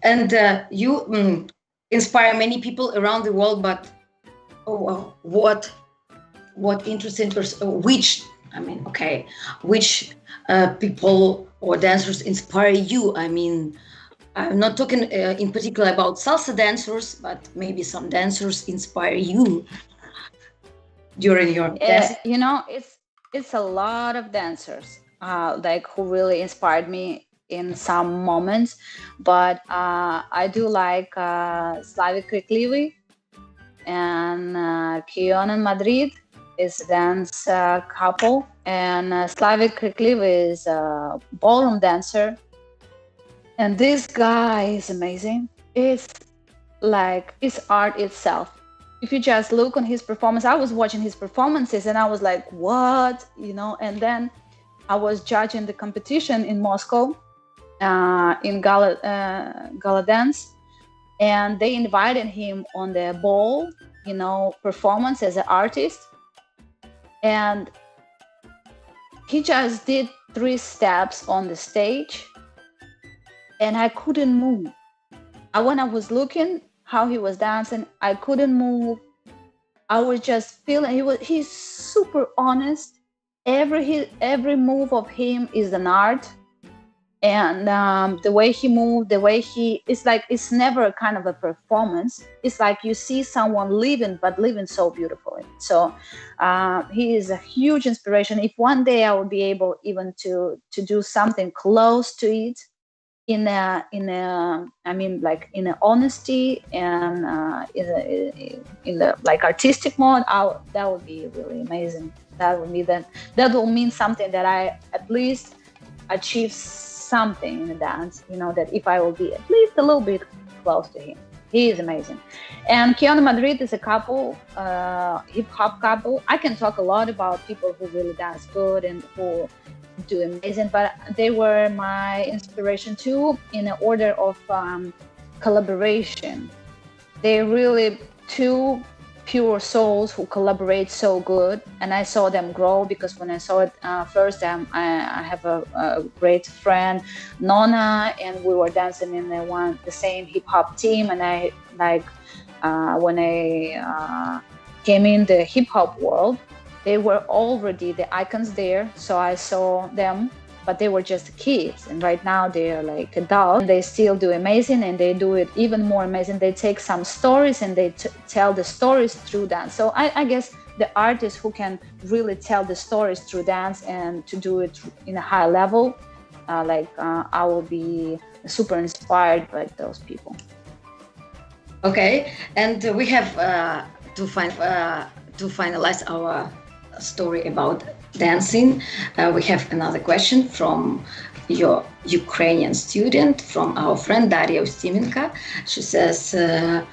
And you inspire many people around the world. But what interesting person? Which people or dancers inspire you? I mean, I'm not talking in particular about salsa dancers, but maybe some dancers inspire you during your dance. It's a lot of dancers who really inspired me in some moments, but I do like Slavic Kriklivi and Kion and Madrid is a dance couple, and Slavic Kriklivi is a ballroom dancer. And this guy is amazing. It's art itself. If you just look on his performance, I was watching his performances and I was like, what? And then I was judging the competition in Moscow in Gala Dance, and they invited him on the ball, performance as an artist. And he just did 3 steps on the stage and I couldn't move. When I was looking how he was dancing, I couldn't move. I was just feeling he's super honest. Every move of him is an art. And the way he moved, the way it's like, it's never a kind of a performance. It's like you see someone living, but living so beautifully. So he is a huge inspiration. If one day I would be able even to do something close to it, in in honesty and in the like artistic mode, that would be really amazing. That will mean something, that I at least achieve something in the dance, that if I will be at least a little bit close to him. He is amazing. And Keanu Madrid is a couple, hip hop couple. I can talk a lot about people who really dance good and who do amazing, but they were my inspiration too, in the order of collaboration. They're really two pure souls who collaborate so good, and I saw them grow, because when I saw it first time, I have a great friend, Nona, and we were dancing in the same hip hop team, and I when I came in the hip hop world, they were already the icons there, so I saw them, but they were just kids, and right now they're like adults, and they still do amazing, and they do it even more amazing. They take some stories and they tell the stories through dance. So I guess the artists who can really tell the stories through dance and to do it in a high level, I will be super inspired by those people. Okay, and we have to finalize our story about dancing. We have another question from your Ukrainian student, from our friend Daria Ustimenka. She says,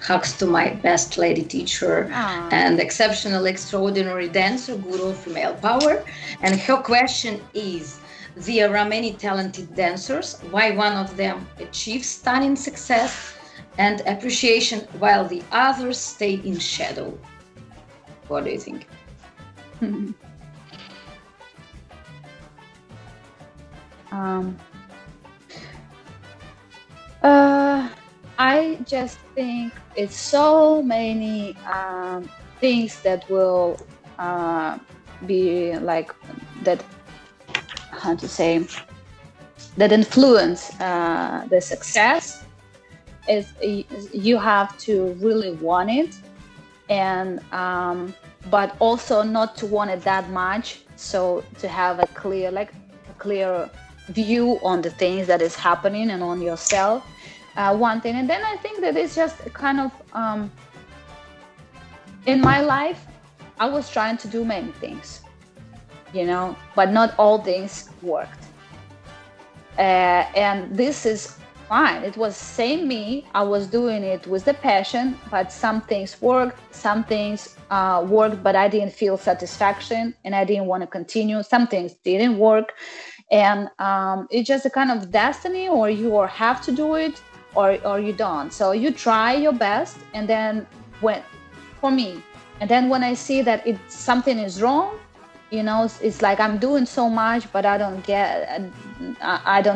hugs to my best lady teacher and exceptional, extraordinary dancer, guru of female power. And her question is, there are many talented dancers. Why one of them achieves stunning success and appreciation while the others stay in shadow? What do you think? I just think it's so many things that will be like that. How to say that influence the success? Is you have to really want it, and but also not to want it that much, so to have a clear view on the things that is happening and on yourself, one thing. And then I think that it's just kind of in my life, I was trying to do many things, but not all things worked, and this is fine. It was same me. I was doing it with the passion, but some things worked, some things worked, but I didn't feel satisfaction and I didn't want to continue. Some things didn't work, and it's just a kind of destiny, or you have to do it or you don't. So you try your best, and then when I see that something is wrong, it's like I'm doing so much, but I don't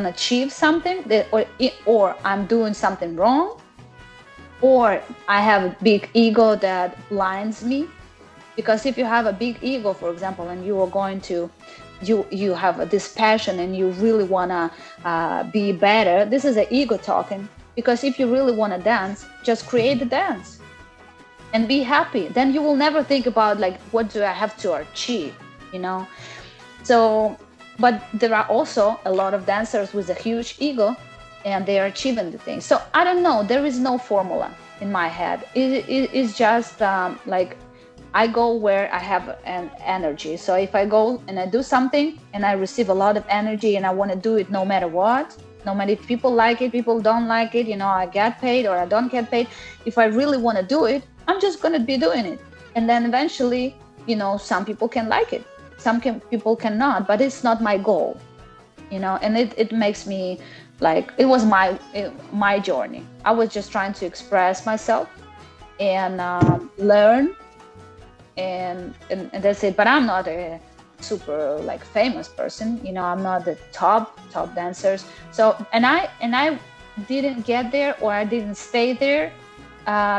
achieve something, or I'm doing something wrong, or I have a big ego that blinds me. Because if you have a big ego, for example, and you are going to, you have this passion and you really want to be better, this is an ego talking. Because if you really want to dance, just create the dance and be happy. Then you will never think about what do I have to achieve, So, but there are also a lot of dancers with a huge ego, and they are achieving the thing. So I don't know. There is no formula in my head. It's just I go where I have an energy. So if I go and I do something and I receive a lot of energy and I want to do it no matter what, no matter if people like it, people don't like it, I get paid or I don't get paid. If I really want to do it, I'm just going to be doing it. And then eventually, some people can like it. People cannot, but it's not my goal, and it makes me it was my journey. I was just trying to express myself and learn, and that's it. But I'm not a super famous person, I'm not the top dancers. So and I didn't get there, or I didn't stay there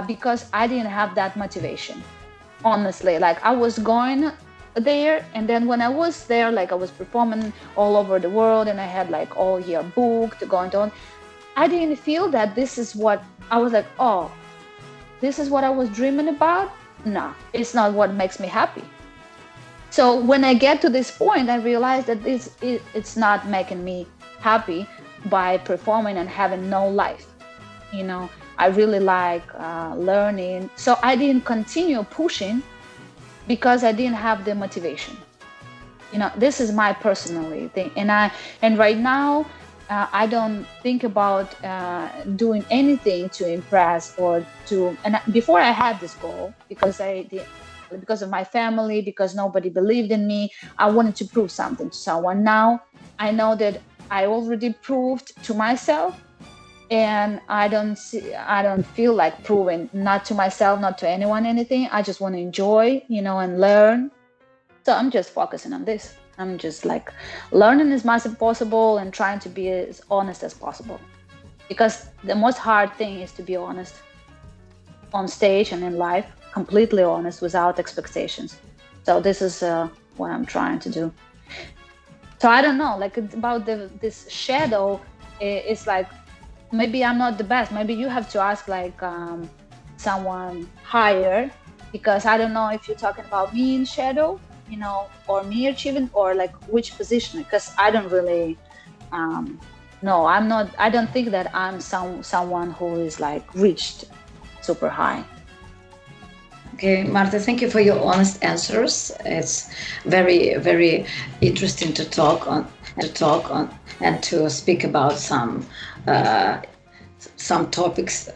because I didn't have that motivation. honestly. Like I was going there, and then when I was there, like I was performing all over the world, and I had like all year booked going on. I didn't feel that this is what I was like, oh, this is what I was dreaming about. No, it's not what makes me happy. So when I get to this point, I realized that it's not making me happy by performing and having no life. You know, I really like learning. So I didn't continue pushing because I didn't have the motivation. You know, this is my personal thing. And right now, I don't think about doing anything to impress or to. And before I had this goal, because of my family, because nobody believed in me, I wanted to prove something to someone. Now I know that I already proved to myself, and I don't feel like proving, not to myself, not to anyone, anything. I just want to enjoy, and learn. So I'm just focusing on this. I'm just like learning as much as possible and trying to be as honest as possible, because the most hard thing is to be honest on stage and in life, completely honest without expectations. So this is what I'm trying to do. So I don't know, like about this shadow. It's like, maybe I'm not the best. Maybe you have to ask like someone higher, because I don't know if you're talking about me in shadow, or me achieving, or like which position, because I don't really no, I'm not. I don't think that I'm someone who is like reached super high. Okay, Marta, thank you for your honest answers. It's very, very interesting to talk on and to speak about some topics,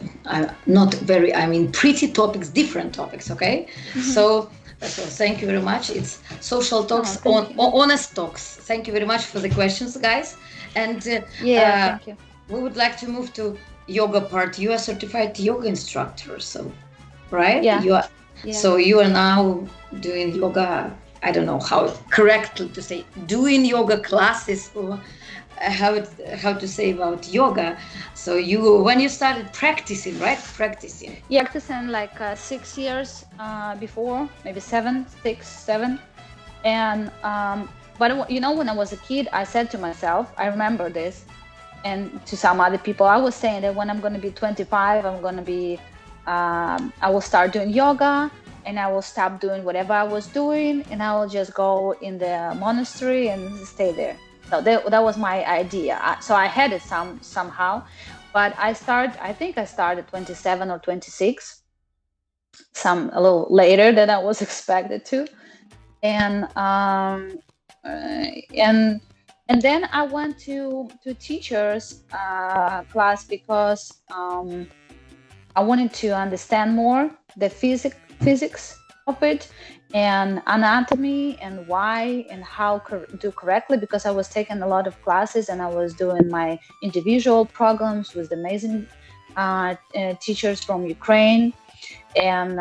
not very, I mean, pretty topics, different topics. Okay, so thank you very much. It's social talks, honest talks. Thank you very much for the questions, guys. And thank you. We would like to move to yoga part. You are certified yoga instructor, so right? Yeah. You are. Yeah. So you are now doing yoga. I don't know how correctly to say, doing yoga classes, or how to say about yoga. So when you started practicing, right? Practicing. Yeah, practicing like 6 years before, maybe 7, 6, 7. And but when I was a kid, I said to myself, I remember this, and to some other people, I was saying that when I'm going to be 25, I'm going to be I will start doing yoga, and I will stop doing whatever I was doing, and I will just go in the monastery and stay there. So that was my idea. So I had it somehow, but I think I started 27 or 26, a little later than I was expected to, and then I went to teachers class because I wanted to understand more the physics of it, and anatomy, and why and how do correctly, because I was taking a lot of classes and I was doing my individual programs with amazing teachers from Ukraine, and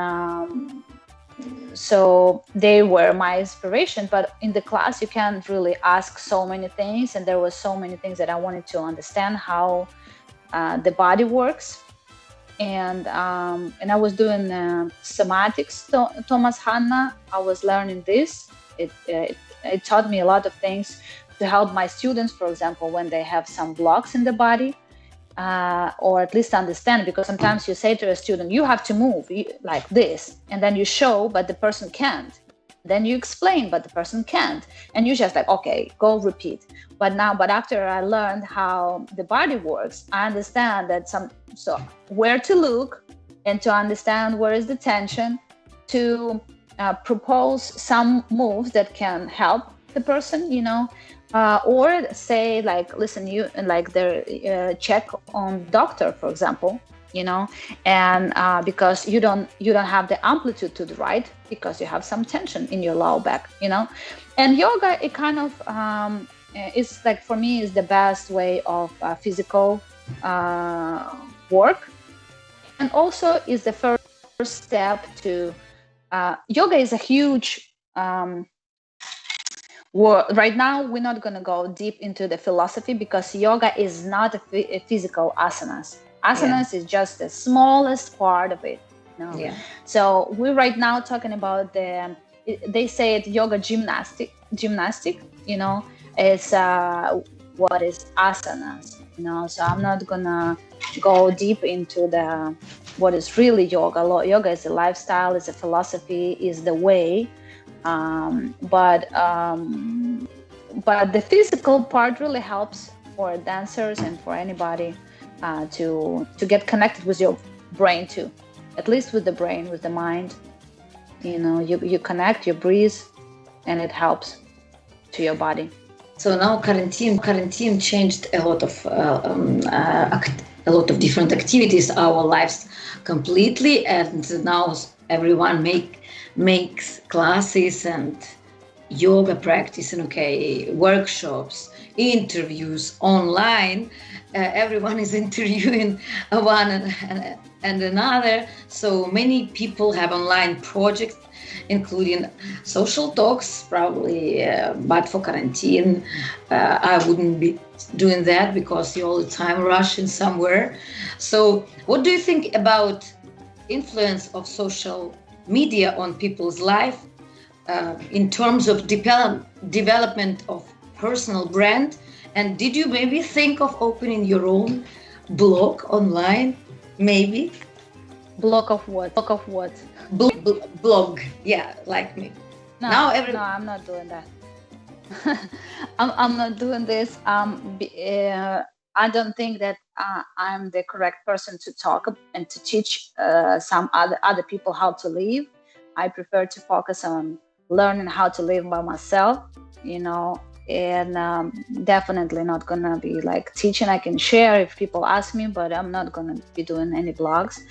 so they were my inspiration. But in the class you can't really ask so many things, and there was so many things that I wanted to understand how the body works. And I was doing somatics, Thomas Khanna. I was learning this. It taught me a lot of things to help my students, for example, when they have some blocks in the body, or at least understand, because sometimes you say to a student, you have to move like this, and then you show, but the person can't. Then you explain, but the person can't. And you just like, okay, go repeat. But after I learned how the body works, I understand that so where to look, and to understand where is the tension, to propose some moves that can help the person, or say like, listen, you, and like their check on doctor, for example, and because you don't have the amplitude to the right, because you have some tension in your lower back, and yoga, it kind of is like, for me, is the best way of physical work, and also is the first step to yoga is a huge right now we're not going to go deep into the philosophy, because yoga is not a physical asanas. Asanas is just the smallest part of it. Yeah. So we're right now talking about they say it yoga gymnastic, is what is asanas, so I'm not gonna go deep into what is really yoga. Yoga is a lifestyle, is a philosophy, is the way, but the physical part really helps for dancers and for anybody to get connected with your brain too, at least with the brain, with the mind. You connect, you breathe, and it helps to your body. So now quarantine changed a lot of different activities, our lives completely, and now everyone makes classes and yoga practice and workshops, interviews online. Everyone is interviewing one and another. So many people have online projects, including social talks, probably, but for quarantine, I wouldn't be doing that because you're all the time rushing somewhere. So what do you think about influence of social media on people's life in terms of development of personal brand? And did you maybe think of opening your own blog online? Maybe. Blog of what? Blog, yeah, like me. No, I'm not doing that. I'm not doing this. I don't think that I'm the correct person to talk and to teach some other people how to live. I prefer to focus on learning how to live by myself, and definitely not gonna be like teaching. I can share if people ask me, but I'm not gonna be doing any blogs.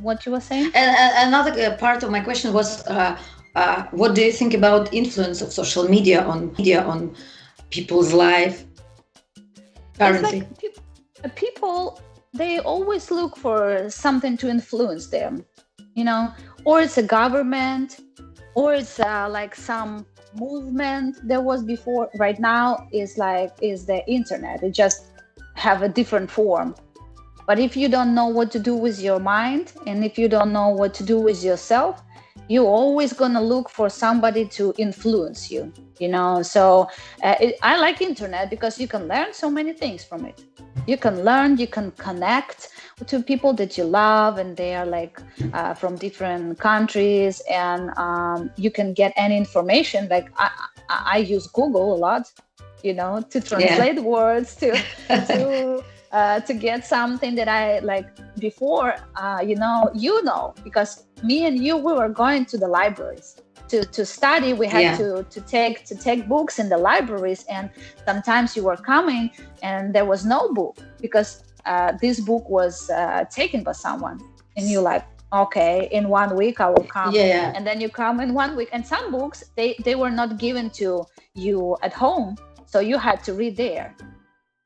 What you were saying? And another part of my question was, what do you think about influence of social media on people's life currently? Like people, they always look for something to influence them, or it's a government, or it's like some movement there was before. Right now is the internet. It just have a different form. But if you don't know what to do with your mind, and if you don't know what to do with yourself, you're always gonna look for somebody to influence you, So I like internet because you can learn so many things from it. You can learn, you can connect to people that you love, and they are like from different countries, and you can get any information. Like I use Google a lot, to translate words, to get something that I like before, because me and you, we were going to the libraries to study. We had to take books in the libraries, and sometimes you were coming and there was no book because this book was taken by someone, and you're like, okay, in 1 week I will come. And then you come in 1 week, and some books they were not given to you at home, so you had to read there.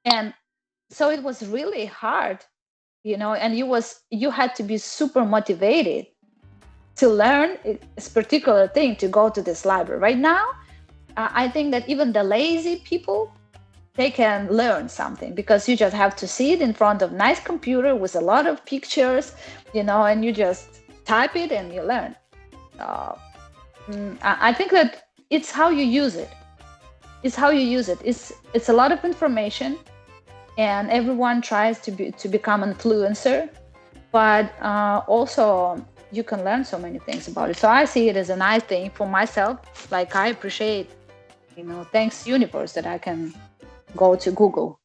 And so it was really hard, and you had to be super motivated to learn this particular thing, to go to this library. Right now, I think that even the lazy people, they can learn something because you just have to sit in front of nice computer with a lot of pictures, and you just type it and you learn. I think that it's how you use it. It's a lot of information. And everyone tries to become an influencer, but also you can learn so many things about it. So I see it as a nice thing for myself. Like I appreciate, thanks universe that I can go to Google.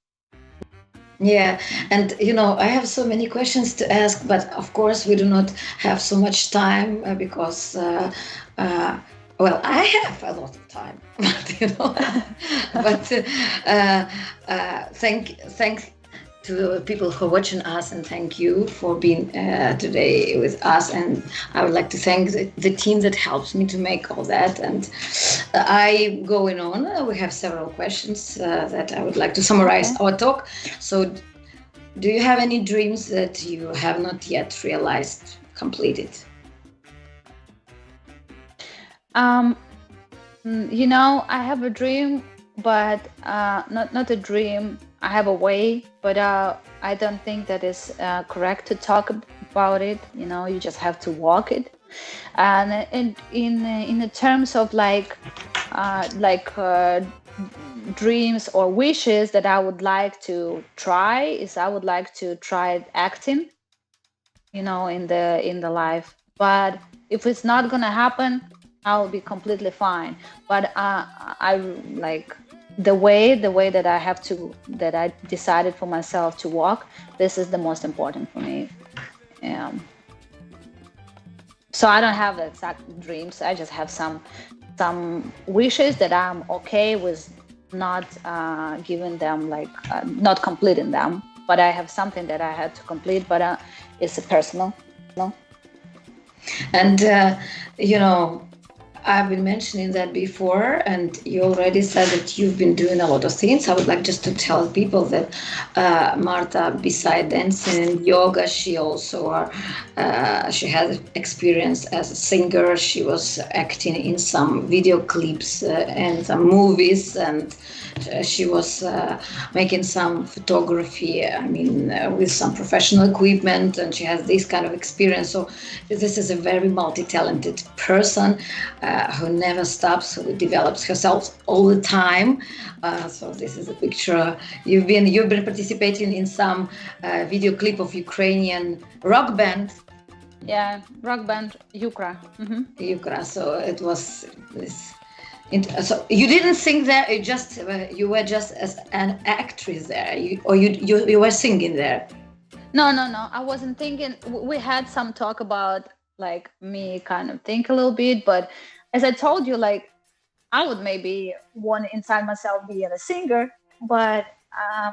Yeah, and I have so many questions to ask, but of course we do not have so much time because. Well, I have a lot of time, but thanks to people who are watching us, and thank you for being today with us. And I would like to thank the team that helps me to make all that. And I going on. We have several questions that I would like to summarize our talk. So, do you have any dreams that you have not yet realized, completed? I have a dream, but not a dream. I have a way, but I don't think that is correct to talk about it. You just have to walk it. And in the terms of like dreams or wishes that I would like to try, is I would like to try acting, in the life. But if it's not gonna happen, I'll be completely fine. But I like the way that I decided for myself to walk. This is the most important for me. So I don't have exact dreams. I just have some wishes that I'm okay with not giving them, like not completing them. But I have something that I had to complete, but it's personal. And I've been mentioning that before, and you already said that you've been doing a lot of things. I would like just to tell people that Marta, beside dancing and yoga, she also she has experience as a singer. She was acting in some video clips and some movies, and she was making some photography, with some professional equipment, and she has this kind of experience. So this is a very multi-talented person who never stops, who develops herself all the time. So this is a picture. You've been participating in some video clip of Ukrainian rock band. Yeah, rock band Ukra. Mm-hmm. Ukra. So it was this. So you didn't sing there. You were just as an actress there, you were singing there. No. I wasn't thinking. We had some talk about like me kind of think a little bit, but as I told you, like I would maybe want inside myself be a singer, but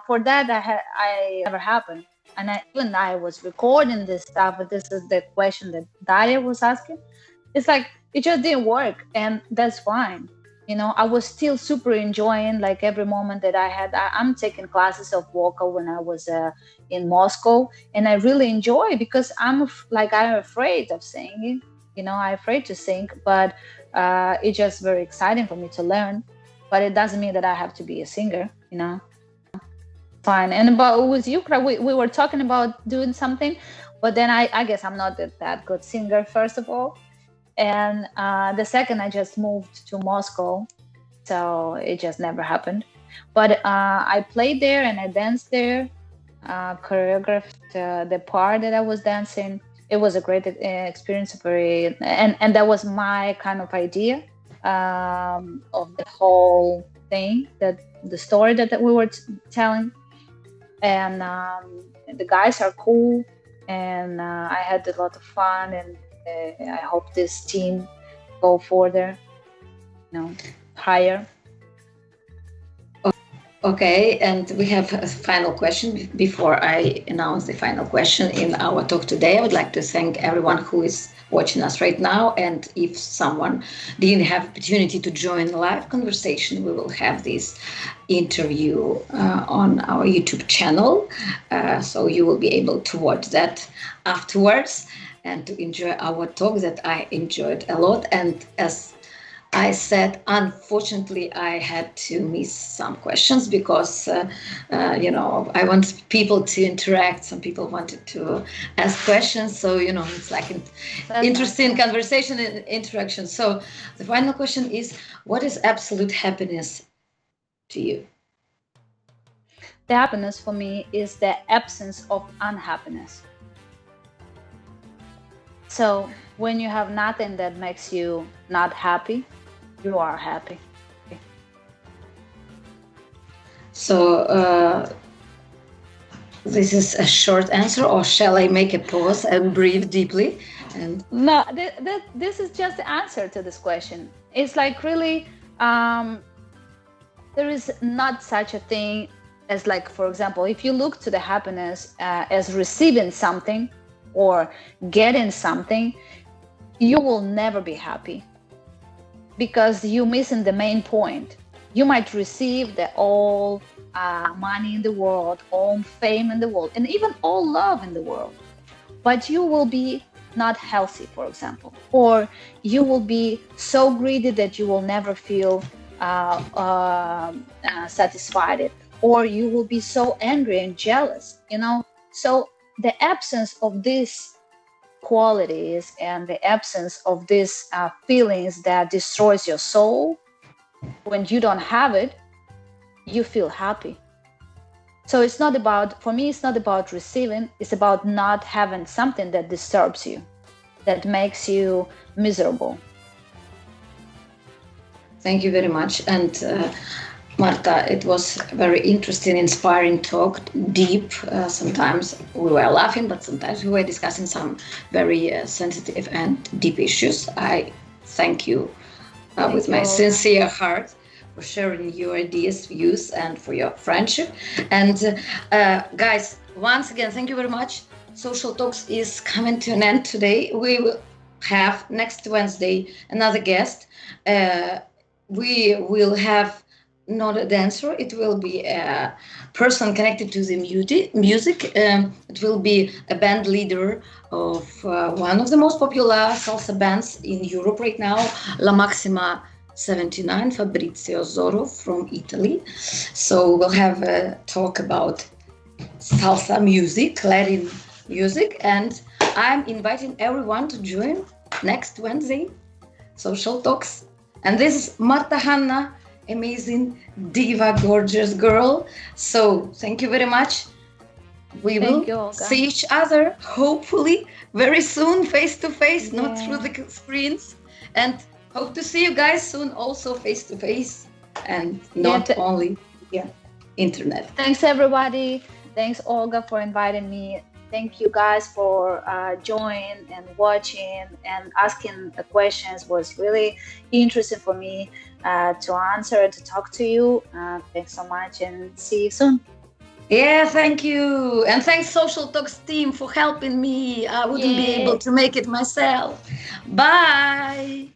for that I never happened. And I was recording this stuff, but this is the question that Daria was asking. It's like it just didn't work, and that's fine. I was still super enjoying like every moment that I had. I'm taking classes of vocal when I was in Moscow, and I really enjoy because I'm afraid of singing. I'm afraid to sing, but it's just very exciting for me to learn. But it doesn't mean that I have to be a singer. Fine. And about with Ukra, we were talking about doing something, but then I guess I'm not that good singer, first of all. And the second, I just moved to Moscow, so it just never happened. But I played there and I danced there, choreographed the part that I was dancing. It was a great experience, and that was my kind of idea of the whole thing, the story that we were telling. And the guys are cool, and I had a lot of fun, and I hope this team go further, higher. Okay, and we have a final question. Before I announce the final question in our talk today, I would like to thank everyone who is watching us right now. And if someone didn't have opportunity to join the live conversation, we will have this interview on our YouTube channel. So you will be able to watch that afterwards and to enjoy our talk that I enjoyed a lot. And as I said, unfortunately, I had to miss some questions because, I want people to interact. Some people wanted to ask questions. So, it's like an interesting conversation and interaction. So the final question is, what is absolute happiness to you? The happiness for me is the absence of unhappiness. So when you have nothing that makes you not happy, you are happy. So this is a short answer, or shall I make a pause and breathe deeply? No, this is just the answer to this question. It's like really, there is not such a thing as, like, for example, if you look to the happiness as receiving something or getting something, you will never be happy because you're missing the main point. You might receive all money in the world, all fame in the world, and even all love in the world, but you will be not healthy, for example, or you will be so greedy that you will never feel satisfied or you will be so angry and jealous, So the absence of these qualities and the absence of these feelings that destroys your soul, when you don't have it, you feel happy. So for me, it's not about receiving, it's about not having something that disturbs you, that makes you miserable. Thank you very much. And Marta, it was a very interesting, inspiring talk, deep. Sometimes we were laughing, but sometimes we were discussing some very sensitive and deep issues. I thank you with my sincere heart for sharing your ideas, views, and for your friendship. And guys, once again, thank you very much. Social Talks is coming to an end today. We will have next Wednesday another guest. We will have not a dancer, it will be a person connected to the music. It will be a band leader of one of the most popular salsa bands in Europe right now, La Maxima 79, Fabrizio Zorro from Italy. So we'll have a talk about salsa music, Latin music, and I'm inviting everyone to join next Wednesday, Social Talks. And this is Marta Khanna, amazing diva, gorgeous girl. So thank you very much. We will see each other, hopefully, very soon, face to face, not through the screens. And hope to see you guys soon, also face to face, and not only internet. Thanks, everybody. Thanks, Olga, for inviting me. Thank you guys for joining and watching and asking the questions. Was really interesting for me to answer, to talk to you. Thanks so much, and see you soon. Yeah, thank you. And thanks Social Talks team for helping me. I wouldn't be able to make it myself. Bye.